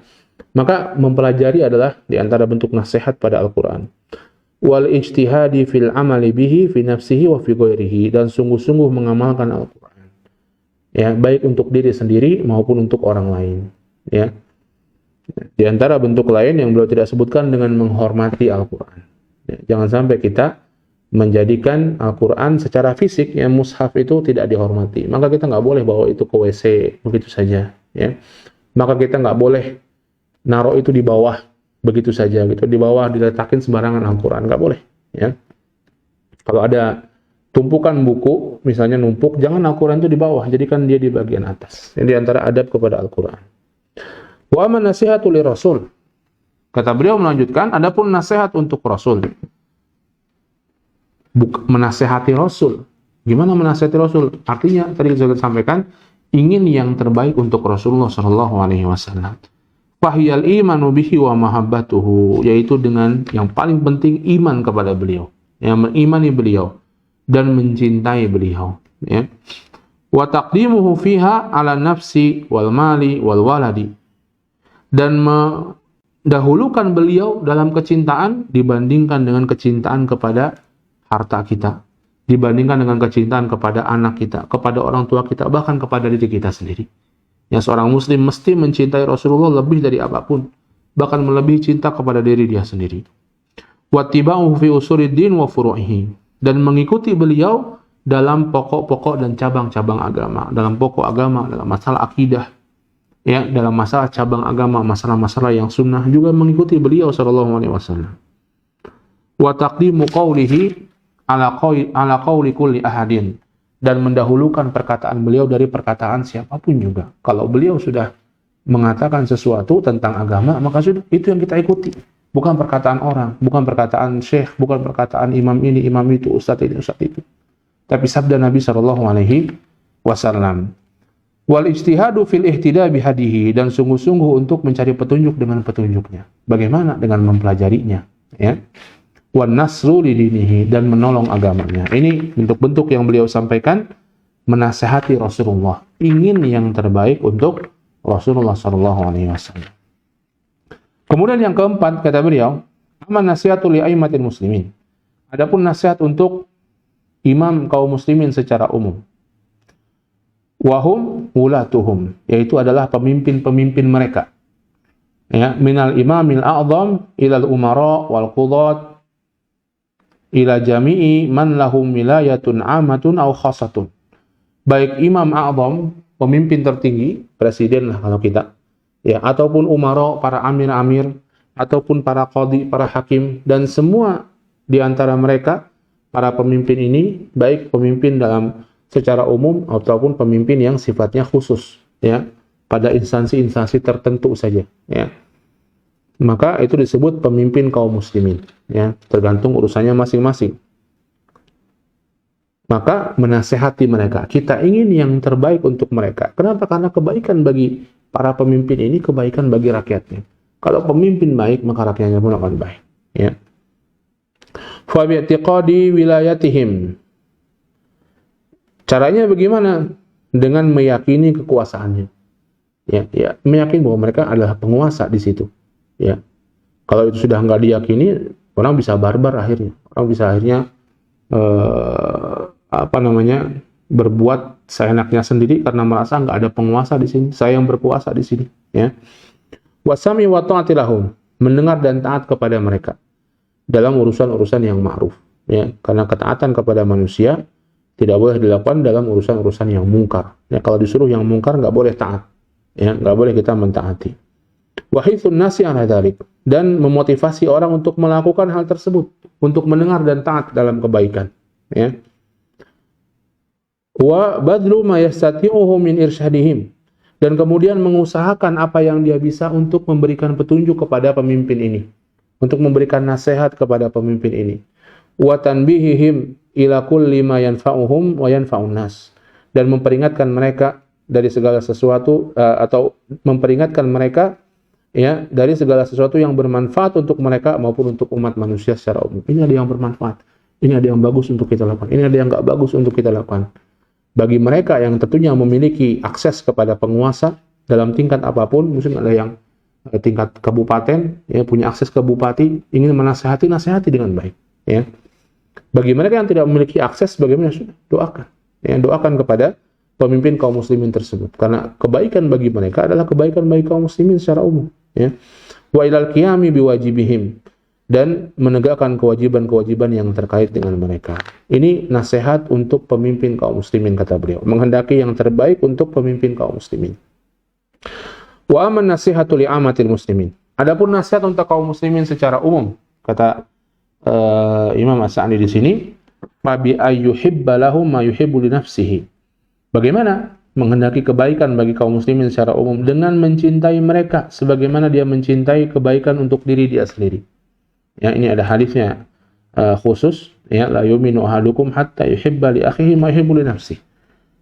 Maka mempelajari adalah di antara bentuk nasihat pada Al-Qur'an. Wal ijtihadi fil amali bihi fi nafsihi wa fi ghairihi, dan sungguh-sungguh mengamalkan Al-Qur'an. Ya, baik untuk diri sendiri maupun untuk orang lain, ya. Di antara bentuk lain yang beliau tidak sebutkan dengan menghormati Al-Qur'an. Ya, jangan sampai kita menjadikan Al-Quran secara fisik, yang mushaf itu tidak dihormati. Maka kita nggak boleh bawa itu ke WC begitu saja, ya. Maka kita nggak boleh naruh itu di bawah begitu saja, gitu. Di bawah diletakin sembarangan Al-Quran, nggak boleh, ya. Kalau ada tumpukan buku, misalnya numpuk, jangan Al-Quran itu di bawah, jadikan dia di bagian atas. Ini di antara adab kepada Al-Quran. Wa man nasihatu li Rasul. Kata beliau melanjutkan, adapun nasihat untuk Rasul. Menasehati Rasul. Gimana menasehati Rasul? Artinya tadi saya sampaikan, ingin yang terbaik untuk Rasulullah sallallahu alaihi wasallam. Fahiyal imanu bihi wa mahabbatuhu, yaitu dengan yang paling penting iman kepada beliau, yang mengimani beliau dan mencintai beliau, ya. Wa taqdimuhu fiha ala nafsi wal mali wal waladi, dan mendahulukan beliau dalam kecintaan dibandingkan dengan kecintaan kepada harta kita, dibandingkan dengan kecintaan kepada anak kita, kepada orang tua kita, bahkan kepada diri kita sendiri. Yang seorang muslim mesti mencintai Rasulullah lebih dari apapun, bahkan melebihi cinta kepada diri dia sendiri. Wattiba'uhu fi usuriddin wa furu'ihi, dan mengikuti beliau dalam pokok-pokok dan cabang-cabang agama, dalam pokok agama, dalam masalah akidah, ya, dalam masalah cabang agama, masalah-masalah yang sunnah, juga mengikuti beliau sallallahu alaihi wasallam. Wa taqdimu qawlihi ala qawli kulli ahadin, dan mendahulukan perkataan beliau dari perkataan siapapun juga. Kalau beliau sudah mengatakan sesuatu tentang agama, maka sudah itu yang kita ikuti. Bukan perkataan orang, bukan perkataan syekh, bukan perkataan imam ini, imam itu, ustadz ini, ustadz itu. Tapi sabda Nabi sallallahu alaihi wasallam. Wal ijtihadu fil ihtida bihadihi, dan sungguh-sungguh untuk mencari petunjuk dengan petunjuknya. Bagaimana? Dengan mempelajarinya, ya. Wan nasru lidinihi, dan menolong agamanya. Ini bentuk-bentuk yang beliau sampaikan menasihati Rasulullah, ingin yang terbaik untuk Rasulullah sallallahu alaihi wasallam. Kemudian yang keempat, kata beliau, amma nasihatu li aimatil muslimin. Adapun nasihat untuk imam kaum muslimin secara umum. Wahum wulatuhum, yaitu adalah pemimpin-pemimpin mereka. Ya, minal imamil a'zam ilal umara wal qudat ila jami'i man lahum wilayatun amatun aw khasatun. Baik imam a'zam, pemimpin tertinggi, presiden lah kalau kita, ya, ataupun umara, para amir-amir, ataupun para qadhi, para hakim, dan semua di antara mereka, para pemimpin ini, baik pemimpin dalam secara umum ataupun pemimpin yang sifatnya khusus, ya, pada instansi-instansi tertentu saja, ya. Maka itu disebut pemimpin kaum muslimin, ya, tergantung urusannya masing-masing. Maka menasehati mereka, kita ingin yang terbaik untuk mereka. Kenapa? Karena kebaikan bagi para pemimpin ini, kebaikan bagi rakyatnya. Kalau pemimpin baik, maka rakyatnya pun akan baik, ya. Fa bi'tiqadi wilayatihim. Caranya bagaimana? Dengan meyakini kekuasaannya. Ya, meyakini bahwa mereka adalah penguasa di situ. Ya, kalau itu sudah nggak diyakini, Orang bisa barbar akhirnya. Orang bisa akhirnya berbuat seenaknya sendiri karena merasa nggak ada penguasa di sini. Saya yang berkuasa di sini. Ya. Wasami wa ta'ati lahum, mendengar dan taat kepada mereka dalam urusan-urusan yang ma'ruf. Ya, karena ketaatan kepada manusia tidak boleh dilakukan dalam urusan-urusan yang mungkar. Ya, kalau disuruh yang mungkar nggak boleh taat. Ya, nggak boleh kita mentaati. Wahithun nasi ala dzalik, dan memotivasi orang untuk melakukan hal tersebut, untuk mendengar dan taat dalam kebaikan. Ya. Wa badlu ma yastati'uhu min irsyadihim, dan kemudian mengusahakan apa yang dia bisa untuk memberikan petunjuk kepada pemimpin ini, untuk memberikan nasihat kepada pemimpin ini. Wa tanbihihim ila kulli ma yanfa'uhum wa yanfa'un nas, dan memperingatkan mereka dari segala sesuatu atau memperingatkan mereka ya dari segala sesuatu yang bermanfaat untuk mereka maupun untuk umat manusia secara umum. Ini ada yang bermanfaat, ini ada yang bagus untuk kita lakukan, ini ada yang enggak bagus untuk kita lakukan. Bagi mereka yang tentunya memiliki akses kepada penguasa dalam tingkat apapun, mungkin ada yang tingkat kabupaten, ya, punya akses ke bupati, ingin menasihati, nasihati dengan baik. Ya. Bagi mereka yang tidak memiliki akses, bagaimana sudah doakan, ya, doakan kepada pemimpin kaum muslimin tersebut, karena kebaikan bagi mereka adalah kebaikan bagi kaum muslimin secara umum. Ya. Wa ilal qiyami biwajibihim, dan menegakkan kewajiban-kewajiban yang terkait dengan mereka. Ini nasihat untuk pemimpin kaum muslimin, kata beliau, menghendaki yang terbaik untuk pemimpin kaum muslimin. Wa aman nasihatu li amatil muslimin. Adapun nasihat untuk kaum muslimin secara umum, kata Imam As-Sa'di di sini, fa bi ayyuhibba lahum ma yuhibbu li nafsihi. Bagaimana menghendaki kebaikan bagi kaum muslimin secara umum dengan mencintai mereka sebagaimana dia mencintai kebaikan untuk diri dia sendiri. Ya, ini ada hadisnya khusus, ya, la yu'minu ahadukum hatta yuhibba li akhihi ma yuhibbu li nafsihi.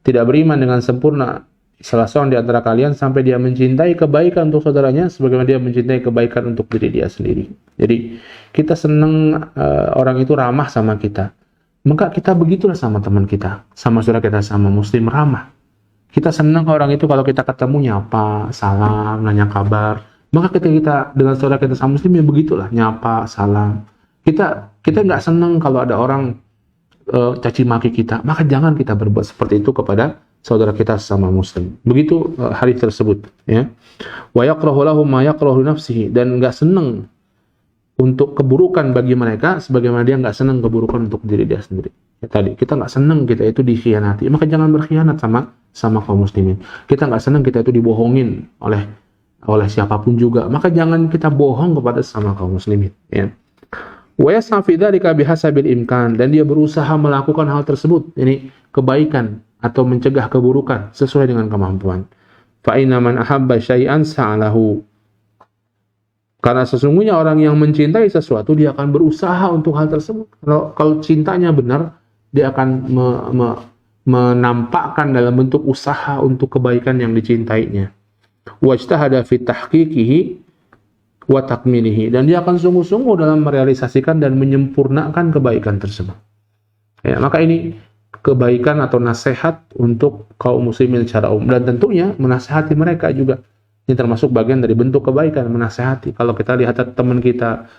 Tidak beriman dengan sempurna salah seorang di antara kalian sampai dia mencintai kebaikan untuk saudaranya sebagaimana dia mencintai kebaikan untuk diri dia sendiri. Jadi kita senang orang itu ramah sama kita, maka kita begitulah sama teman kita, sama saudara kita, sama muslim, ramah. Kita senang orang itu kalau kita ketemu nyapa, salam, nanya kabar. Maka ketika kita dengan saudara kita sama muslim, ya begitulah, nyapa, salam. Kita nggak senang kalau ada orang caci maki kita, maka jangan kita berbuat seperti itu kepada saudara kita sama muslim. Begitu hadis tersebut, ya. Wa yakrahu lahum ma yakrahu nafsihi, dan nggak senang untuk keburukan bagi mereka sebagaimana dia nggak senang keburukan untuk diri dia sendiri. Ya, tadi kita nggak senang kita itu dikhianati, maka jangan berkhianat sama kaum muslimin. Kita nggak senang kita itu dibohongin oleh siapapun juga, maka jangan kita bohong kepada sama kaum muslimin. Ya. Wa yas'a fi dzalika bihasabil imkan, dan dia berusaha melakukan hal tersebut, ini kebaikan atau mencegah keburukan sesuai dengan kemampuan. Fa inna man ahabba syai'an sa'alahu, karena sesungguhnya orang yang mencintai sesuatu dia akan berusaha untuk hal tersebut. Kalau cintanya benar, dia akan menampakkan dalam bentuk usaha untuk kebaikan yang dicintainya. Wajtahada fi tahqiqihi wa takmilihi, dan dia akan sungguh-sungguh dalam merealisasikan dan menyempurnakan kebaikan tersebut. Ya, maka ini kebaikan atau nasihat untuk kaum muslimin secara umum, dan tentunya menasihati mereka juga. Ini termasuk bagian dari bentuk kebaikan, menasihati. Kalau kita lihat teman kita,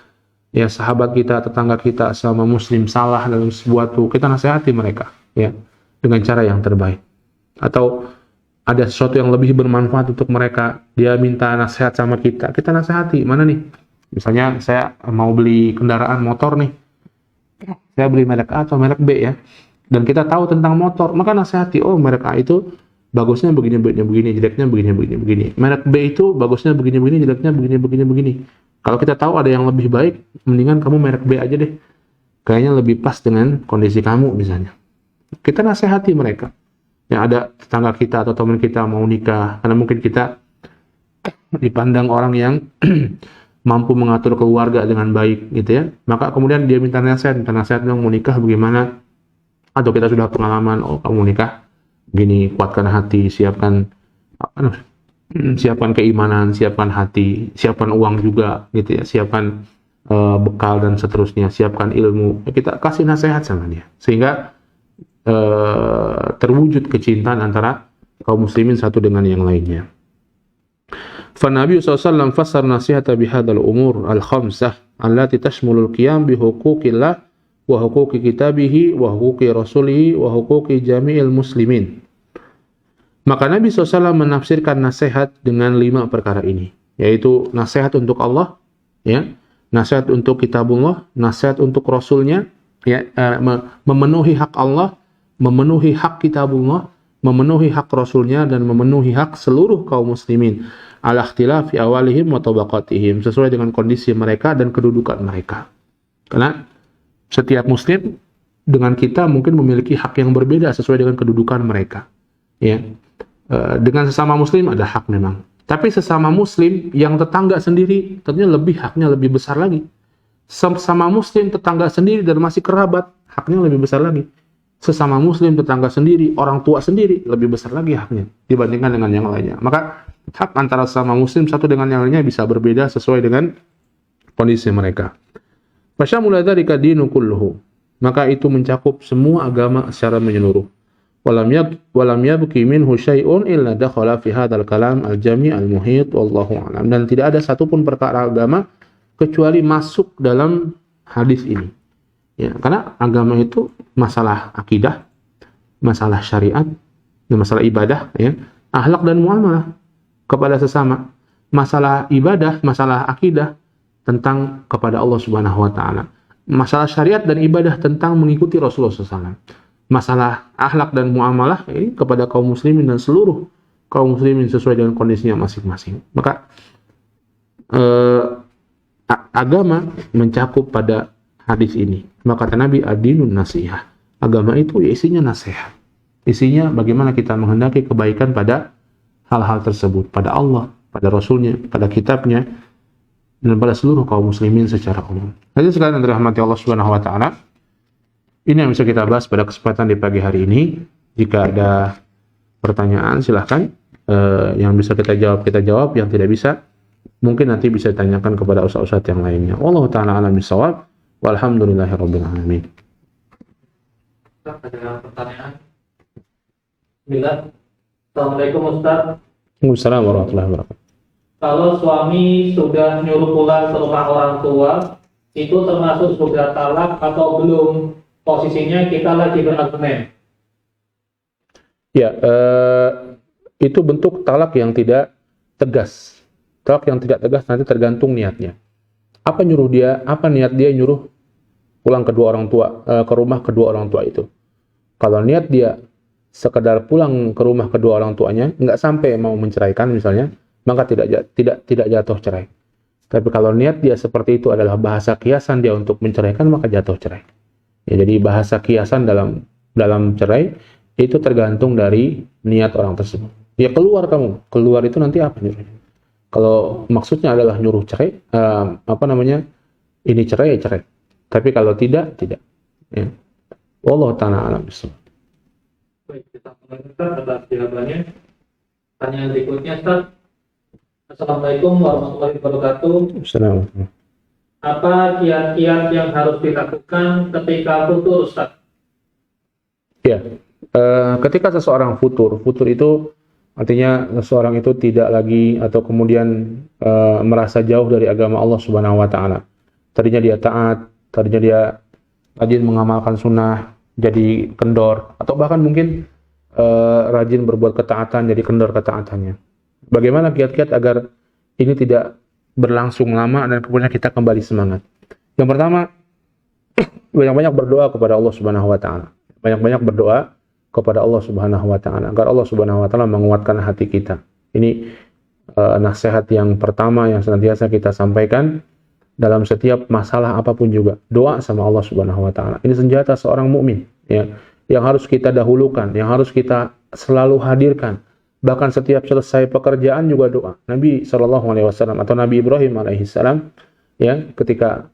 ya sahabat kita, tetangga kita sama muslim salah dalam sesuatu, kita nasihati mereka, ya, dengan cara yang terbaik. Atau ada sesuatu yang lebih bermanfaat untuk mereka, dia minta nasihat sama kita nasihati. Mana nih? Misalnya saya mau beli kendaraan motor nih, saya beli merek A atau merek B, ya, dan kita tahu tentang motor, maka nasihati, oh merek A itu bagusnya begini, jeleknya begini. Merek B itu bagusnya begini, jeleknya begini. Kalau kita tahu ada yang lebih baik, mendingan kamu merek B aja deh. Kayaknya lebih pas dengan kondisi kamu misalnya. Kita nasihati mereka. Yang ada tetangga kita atau teman kita mau nikah, karena mungkin kita dipandang orang yang mampu mengatur keluarga dengan baik gitu ya. Maka kemudian dia minta nasihat dong, mau nikah bagaimana? Atau kita sudah pengalaman, oh kamu nikah gini, kuatkan hati, siapkan keimanan, siapkan hati, siapkan uang juga gitu ya, siapkan bekal dan seterusnya, siapkan ilmu. Kita kasih nasihat sama dia sehingga terwujud kecintaan antara kaum muslimin satu dengan yang lainnya. فالنبي صلى الله عليه وسلم فسر نصيحة بهذا الأمور الخمسة التي تشمل القيام بحقوق الله وحقوق كتابه وحقوق رسوله وحقوق جميع المسلمين. Maka Nabi SAW menafsirkan nasihat dengan 5 perkara ini, yaitu nasihat untuk Allah, ya, nasihat untuk kitabullah, nasihat untuk Rasulnya, ya, memenuhi hak Allah, memenuhi hak kitabullah, memenuhi hak Rasulnya, dan memenuhi hak seluruh kaum muslimin ala ikhtilafi awalihim wa tabaqatihim, sesuai dengan kondisi mereka dan kedudukan mereka. Karena setiap muslim dengan kita mungkin memiliki hak yang berbeda sesuai dengan kedudukan mereka, ya. Dengan sesama muslim ada hak memang, tapi sesama muslim yang tetangga sendiri tentunya haknya lebih besar lagi. Sesama muslim tetangga sendiri dan masih kerabat, haknya lebih besar lagi. Sesama muslim tetangga sendiri, orang tua sendiri, lebih besar lagi haknya dibandingkan dengan yang lainnya. Maka hak antara sesama muslim satu dengan yang lainnya bisa berbeda sesuai dengan kondisi mereka. Fasyamula dzalika dinu kulluhu, maka itu mencakup semua agama secara menyeluruh. Walam yabqi minhu syai'un illa dakhala fi hadzal kalam al-jami' al-muhit wallahu a'lam. Dan tidak ada satupun perkara agama kecuali masuk dalam hadis ini. Ya, karena agama itu masalah akidah, masalah syariat, dan masalah ibadah, ya, akhlak dan muamalah kepada sesama. Masalah ibadah, masalah akidah tentang kepada Allah Subhanahu wa taala. Masalah syariat dan ibadah tentang mengikuti Rasulullah SAW. Masalah akhlak dan muamalah ini kepada kaum muslimin dan seluruh kaum muslimin sesuai dengan kondisinya masing-masing. Maka agama mencakup pada hadis ini. Maka kata Nabi, ad-dinun nasihah. Agama itu isinya nasihat. Isinya bagaimana kita menghendaki kebaikan pada hal-hal tersebut, pada Allah, pada Rasulnya, pada kitabnya, dan pada seluruh kaum muslimin secara umum. Jadi sekalian yang dirahmati Allah Subhanahu wa taala, ini yang bisa kita bahas pada kesempatan di pagi hari ini. Jika ada pertanyaan silahkan, yang bisa kita jawab, yang tidak bisa mungkin nanti bisa ditanyakan kepada ustaz-ustaz yang lainnya. Wallahu ta'ala a'lam bishawab. Walhamdulillahirabbil alamin. Ada pertanyaan? Bila. Assalamualaikum Ustaz. Waalaikumsalam warahmatullahi wabarakatuh. Kalau suami sudah nyuruh pulang ke rumah orang tua, itu termasuk sudah talak atau belum? Posisinya kita lagi berargumen. Ya, itu bentuk talak yang tidak tegas. Talak yang tidak tegas nanti tergantung niatnya. Apa niat dia nyuruh pulang ke rumah kedua orang tua itu. Kalau niat dia sekedar pulang ke rumah kedua orang tuanya, nggak sampai mau menceraikan misalnya, maka tidak jatuh cerai. Tapi kalau niat dia seperti itu adalah bahasa kiasan dia untuk menceraikan, maka jatuh cerai. Ya, jadi bahasa kiasan dalam cerai itu tergantung dari niat orang tersebut. Ya keluar itu nanti apa nyuruhnya? Kalau maksudnya adalah nyuruh cerai, ini cerai ya cerai. Tapi kalau tidak. Ya. Wallahu ta'ala a'lam bishawab. Baik, kita lanjutkan atas jawabannya. Pertanyaan berikutnya, Ustaz. Assalamualaikum warahmatullahi wabarakatuh. Assalamualaikum. Apa kiat-kiat yang harus dilakukan ketika futur, Ustaz? Ya, ketika seseorang futur itu artinya seseorang itu tidak lagi atau kemudian merasa jauh dari agama Allah Subhanahu wa taala. Tadinya dia taat, tadinya dia rajin mengamalkan sunnah, jadi kendor, atau bahkan mungkin rajin berbuat ketaatan, jadi kendor ketaatannya. Bagaimana kiat-kiat agar ini tidak berlangsung lama dan kemudian kita kembali semangat? Yang pertama, banyak-banyak berdoa kepada Allah Subhanahu wa taala. Banyak-banyak berdoa kepada Allah Subhanahu wa taala agar Allah Subhanahu wa taala menguatkan hati kita. Ini nasihat yang pertama yang senantiasa kita sampaikan dalam setiap masalah apapun juga. Doa sama Allah Subhanahu wa taala. Ini senjata seorang mukmin, ya, yang harus kita dahulukan, yang harus kita selalu hadirkan. Bahkan setiap selesai pekerjaan juga doa. Nabi SAW atau Nabi Ibrahim alaihissalam, ya, ketika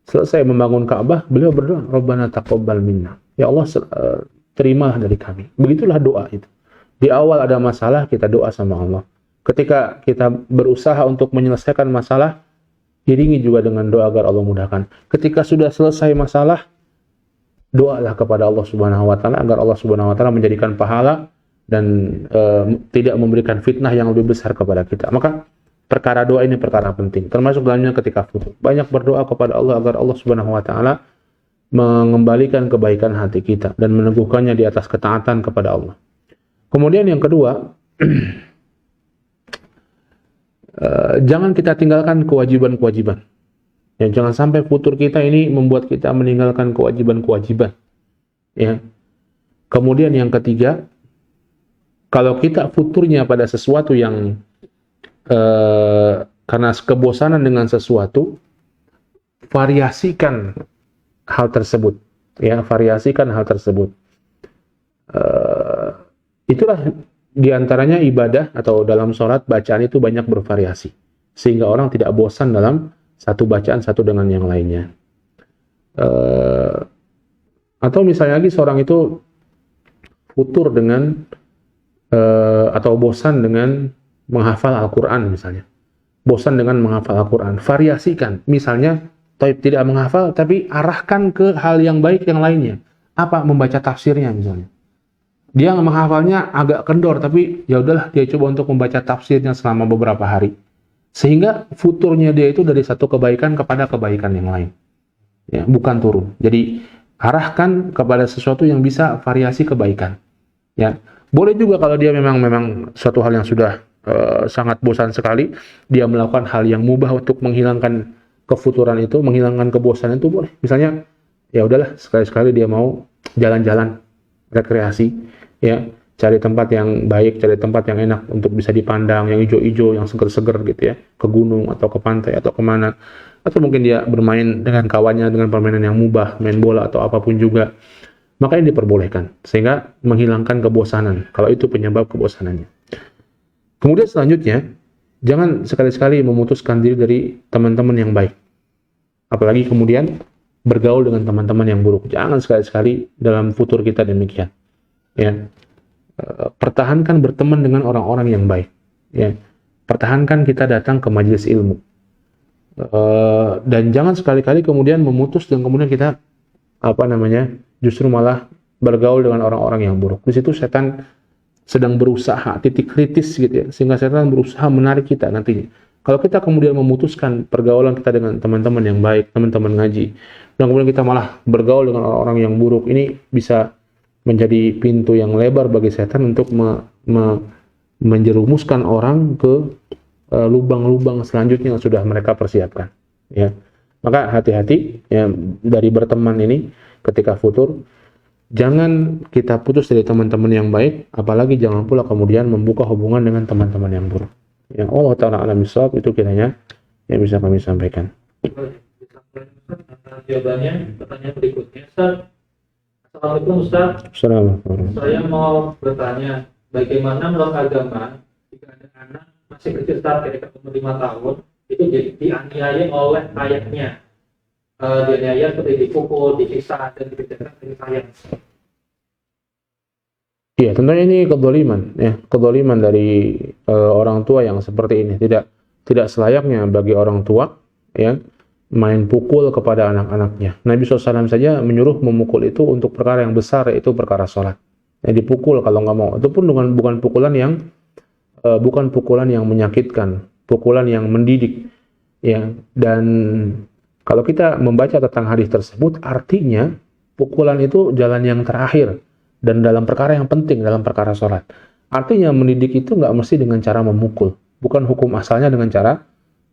selesai membangun Ka'bah, beliau berdoa, Rabbana taqabbal minna. Ya Allah, terimalah dari kami. Begitulah doa itu. Di awal ada masalah, kita doa sama Allah. Ketika kita berusaha untuk menyelesaikan masalah, iringi juga dengan doa agar Allah mudahkan. Ketika sudah selesai masalah, doalah kepada Allah Subhanahu wa taala agar Allah Subhanahu wa taala menjadikan pahala dan tidak memberikan fitnah yang lebih besar kepada kita. Maka perkara doa ini perkara penting. Termasuk dalamnya ketika futur. Banyak berdoa kepada Allah agar Allah Subhanahu wa taala mengembalikan kebaikan hati kita dan meneguhkannya di atas ketaatan kepada Allah. Kemudian yang kedua, jangan kita tinggalkan kewajiban-kewajiban. Ya, jangan sampai futur kita ini membuat kita meninggalkan kewajiban-kewajiban. Ya. Kemudian yang ketiga, kalau kita futurnya pada sesuatu yang karena kebosanan dengan sesuatu, variasikan hal tersebut. Ya, variasikan hal tersebut. Itulah diantaranya ibadah atau dalam sholat bacaan itu banyak bervariasi, sehingga orang tidak bosan dalam satu bacaan satu dengan yang lainnya. Atau misalnya lagi seorang itu futur dengan atau bosan dengan menghafal Al-Quran misalnya. Bosan dengan menghafal Al-Quran. Variasikan. Misalnya, tidak menghafal, tapi arahkan ke hal yang baik yang lainnya. Apa? Membaca tafsirnya misalnya. Dia menghafalnya agak kendor, tapi ya udahlah dia coba untuk membaca tafsirnya selama beberapa hari. Sehingga futurnya dia itu dari satu kebaikan kepada kebaikan yang lain. Ya, bukan turun. Jadi, arahkan kepada sesuatu yang bisa variasi kebaikan. Ya, boleh juga kalau dia memang suatu hal yang sudah sangat bosan sekali, dia melakukan hal yang mubah untuk menghilangkan kefuturan itu, menghilangkan kebosanan itu boleh. Misalnya, ya udahlah sekali-sekali dia mau jalan-jalan, rekreasi, ya, cari tempat yang baik, cari tempat yang enak untuk bisa dipandang, yang hijau-hijau, yang seger-seger gitu ya, ke gunung atau ke pantai atau kemana, atau mungkin dia bermain dengan kawannya dengan permainan yang mubah, main bola atau apapun juga. Maka ini diperbolehkan, sehingga menghilangkan kebosanan, kalau itu penyebab kebosanannya. Kemudian selanjutnya, jangan sekali-sekali memutuskan diri dari teman-teman yang baik. Apalagi kemudian bergaul dengan teman-teman yang buruk. Jangan sekali-sekali dalam futur kita demikian. Ya. Pertahankan berteman dengan orang-orang yang baik. Ya. Pertahankan kita datang ke majelis ilmu. Dan jangan sekali-kali kemudian memutus dan kemudian kita justru malah bergaul dengan orang-orang yang buruk. Di situ setan sedang berusaha, titik kritis gitu ya, sehingga setan berusaha menarik kita nantinya. Kalau kita kemudian memutuskan pergaulan kita dengan teman-teman yang baik, teman-teman ngaji, dan kemudian kita malah bergaul dengan orang-orang yang buruk, ini bisa menjadi pintu yang lebar bagi setan untuk menjerumuskan orang ke lubang-lubang selanjutnya yang sudah mereka persiapkan. Ya. Maka hati-hati ya, dari berteman ini ketika futur. Jangan kita putus dari teman-teman yang baik, apalagi jangan pula kemudian membuka hubungan dengan teman-teman yang buruk. Yang Allah Ta'ala alam bisawab itu kiranya yang bisa kami sampaikan. Jawabannya, pertanyaan berikutnya, Ustaz. Assalamualaikum Ustaz. Assalamualaikum. Saya mau bertanya, bagaimana menurut agama jika ada anak masih kecil Ustaz, ketika umur 5 tahun, itu dianiaya oleh ayahnya. Dianiaya seperti dipukul, disiksa, dan diberikan kasih sayang. Iya, tentunya ini kedzaliman, ya, kedzaliman dari orang tua yang seperti ini. Tidak selayaknya bagi orang tua, ya, main pukul kepada anak-anaknya. Nabi SAW saja menyuruh memukul itu untuk perkara yang besar, yaitu perkara sholat. Ya, dipukul kalau nggak mau. Itu pun bukan pukulan yang menyakitkan, pukulan yang mendidik, ya. Dan kalau kita membaca tentang hadis tersebut, artinya pukulan itu jalan yang terakhir dan dalam perkara yang penting, dalam perkara sholat. Artinya mendidik itu nggak mesti dengan cara memukul, bukan hukum asalnya dengan cara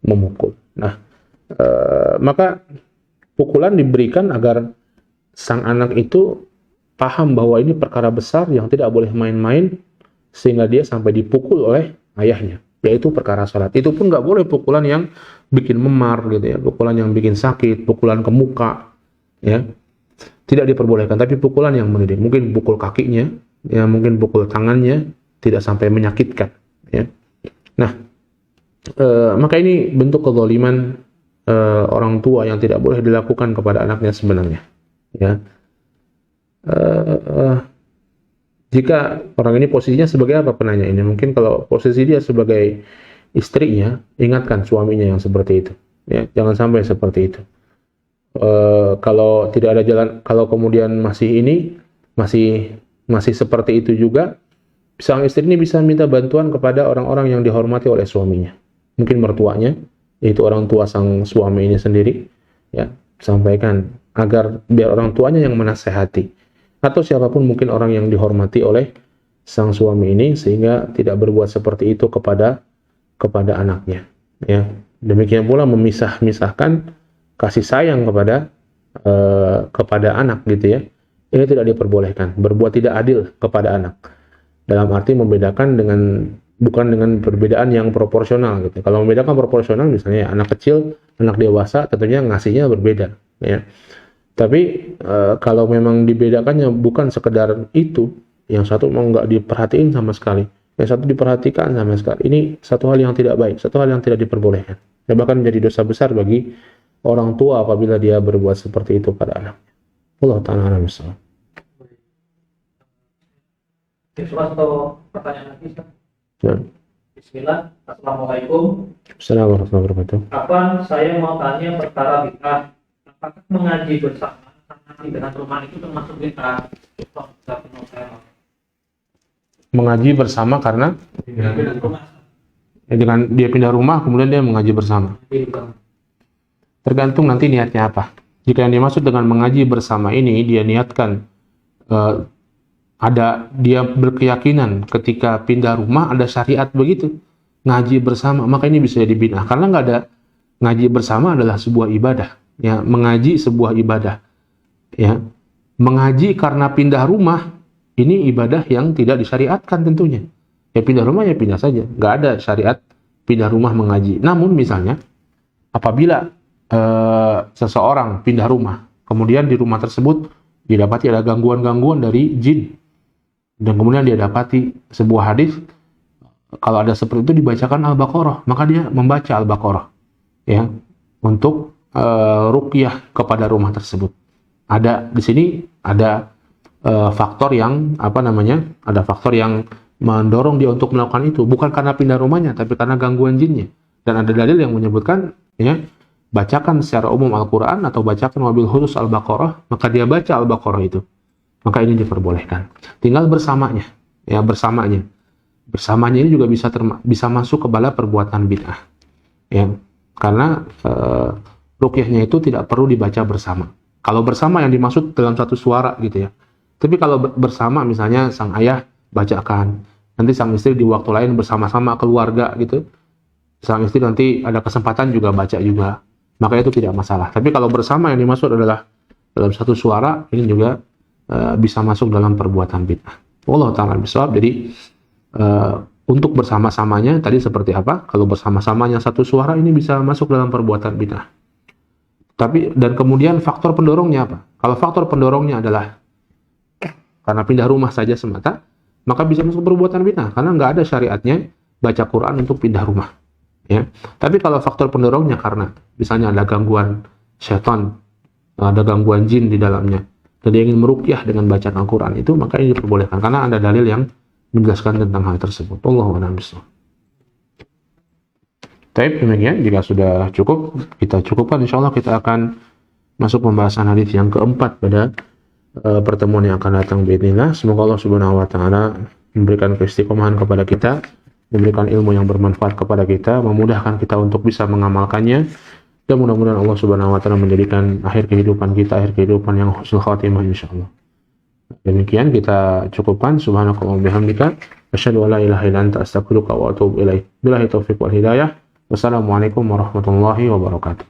memukul. Nah, maka pukulan diberikan agar sang anak itu paham bahwa ini perkara besar yang tidak boleh main-main, sehingga dia sampai dipukul oleh ayahnya, yaitu perkara sholat. Itu pun nggak boleh pukulan yang bikin memar gitu ya, pukulan yang bikin sakit, pukulan ke muka, ya, tidak diperbolehkan. Tapi pukulan yang mendidik, mungkin pukul kakinya, ya, mungkin pukul tangannya, tidak sampai menyakitkan, ya. Nah, maka ini bentuk kezaliman orang tua yang tidak boleh dilakukan kepada anaknya sebenarnya, ya. Jika orang ini posisinya sebagai apa penanya ini? Mungkin kalau posisi dia sebagai istrinya, ingatkan suaminya yang seperti itu. Ya, jangan sampai seperti itu. Kalau tidak ada jalan, kalau kemudian masih seperti itu juga, sang istri ini bisa minta bantuan kepada orang-orang yang dihormati oleh suaminya. mungkin mertuanya, yaitu orang tua sang suami ini sendiri, ya, sampaikan agar biar orang tuanya yang menasehati, atau siapapun mungkin orang yang dihormati oleh sang suami ini sehingga tidak berbuat seperti itu kepada anaknya, ya. Demikian pula memisahkan kasih sayang kepada anak, gitu ya. Ini tidak diperbolehkan, berbuat tidak adil kepada anak. Dalam arti membedakan bukan dengan perbedaan yang proporsional, gitu. Kalau membedakan proporsional, misalnya anak kecil, anak dewasa, tentunya ngasihnya berbeda, ya. Tapi kalau memang dibedakannya bukan sekedar itu, yang satu mau nggak diperhatiin sama sekali, yang satu diperhatikan sama sekali, ini satu hal yang tidak baik, satu hal yang tidak diperbolehkan. Dan bahkan menjadi dosa besar bagi orang tua apabila dia berbuat seperti itu pada anaknya. Allah ta'ala a'lam bishawab. Atau pertanyaan lagi, Ustaz? Ya. Bismillah. Assalamualaikum. Assalamualaikum warahmatullahi wabarakatuh. Kapan saya mau tanya perkara bid'ah? Apakah mengaji bersama dengan rumah itu termasuk bid'ah? Mengaji bersama karena dengan dia pindah rumah kemudian dia mengaji bersama. Tergantung nanti niatnya apa. Jika yang dimaksud dengan mengaji bersama ini dia niatkan dia berkeyakinan ketika pindah rumah ada syariat begitu, ngaji bersama, maka ini bisa jadi bid'ah. Karena nggak ada, ngaji bersama adalah sebuah ibadah, ya, mengaji sebuah ibadah, ya. Mengaji karena pindah rumah ini ibadah yang tidak disyariatkan tentunya. Ya pindah rumah ya pindah saja, nggak ada syariat pindah rumah mengaji. Namun misalnya apabila seseorang pindah rumah, kemudian di rumah tersebut didapati ada gangguan-gangguan dari jin, dan kemudian dia dapati sebuah hadis, kalau ada seperti itu dibacakan Al-Baqarah, maka dia membaca Al-Baqarah, ya, untuk ruqyah kepada rumah tersebut. Ada di sini ada faktor yang ada faktor yang mendorong dia untuk melakukan itu, bukan karena pindah rumahnya, tapi karena gangguan jinnya. Dan ada dalil yang menyebutkan, ya, bacakan secara umum Al-Quran atau bacakan wabil khusus Al-Baqarah, maka dia baca Al-Baqarah itu, maka ini diperbolehkan. Tinggal bersamanya, ya, bersamanya ini juga bisa masuk ke bala perbuatan bid'ah, ya, karena ruqyahnya itu tidak perlu dibaca bersama. Kalau bersama yang dimaksud dalam satu suara, gitu ya. Tapi kalau bersama, misalnya sang ayah bacakan, nanti sang istri di waktu lain bersama-sama keluarga, gitu, sang istri nanti ada kesempatan juga baca juga, maka itu tidak masalah. Tapi kalau bersama yang dimaksud adalah dalam satu suara, ini juga bisa masuk dalam perbuatan bid'ah. Wallahu ta'ala bishawab. Jadi untuk bersama-samanya tadi seperti apa? Kalau bersama-samanya satu suara, ini bisa masuk dalam perbuatan bid'ah. Tapi dan kemudian faktor pendorongnya apa? Kalau faktor pendorongnya adalah karena pindah rumah saja semata, maka bisa masuk perbuatan bid'ah karena nggak ada syariatnya baca Quran untuk pindah rumah, ya. Tapi kalau faktor pendorongnya karena misalnya ada gangguan syaitan, ada gangguan jin di dalamnya, dan dia ingin meruqyah dengan bacaan Al-Quran itu, maka ini diperbolehkan karena ada dalil yang menjelaskan tentang hal tersebut. Wallahu a'lam bishawab. Baik, demikian. Jika sudah cukup, kita cukupkan. Insyaallah kita akan masuk pembahasan hadis yang keempat pada pertemuan yang akan datang biidznillah. Semoga Allah Subhanahu wa taala memberikan keistiqomahan kepada kita, memberikan ilmu yang bermanfaat kepada kita, memudahkan kita untuk bisa mengamalkannya, dan mudah-mudahan Allah Subhanahu wa taala menjadikan akhir kehidupan kita akhir kehidupan yang husnul khatimah insyaallah. Demikian kita cukupkan. Subhanakallahumma bihamdika asyhadu an la ilaha illa anta astaghfiruka wa atubu ilaik. Billahi taufiq wal hidayah. Wassalamualaikum warahmatullahi wabarakatuh.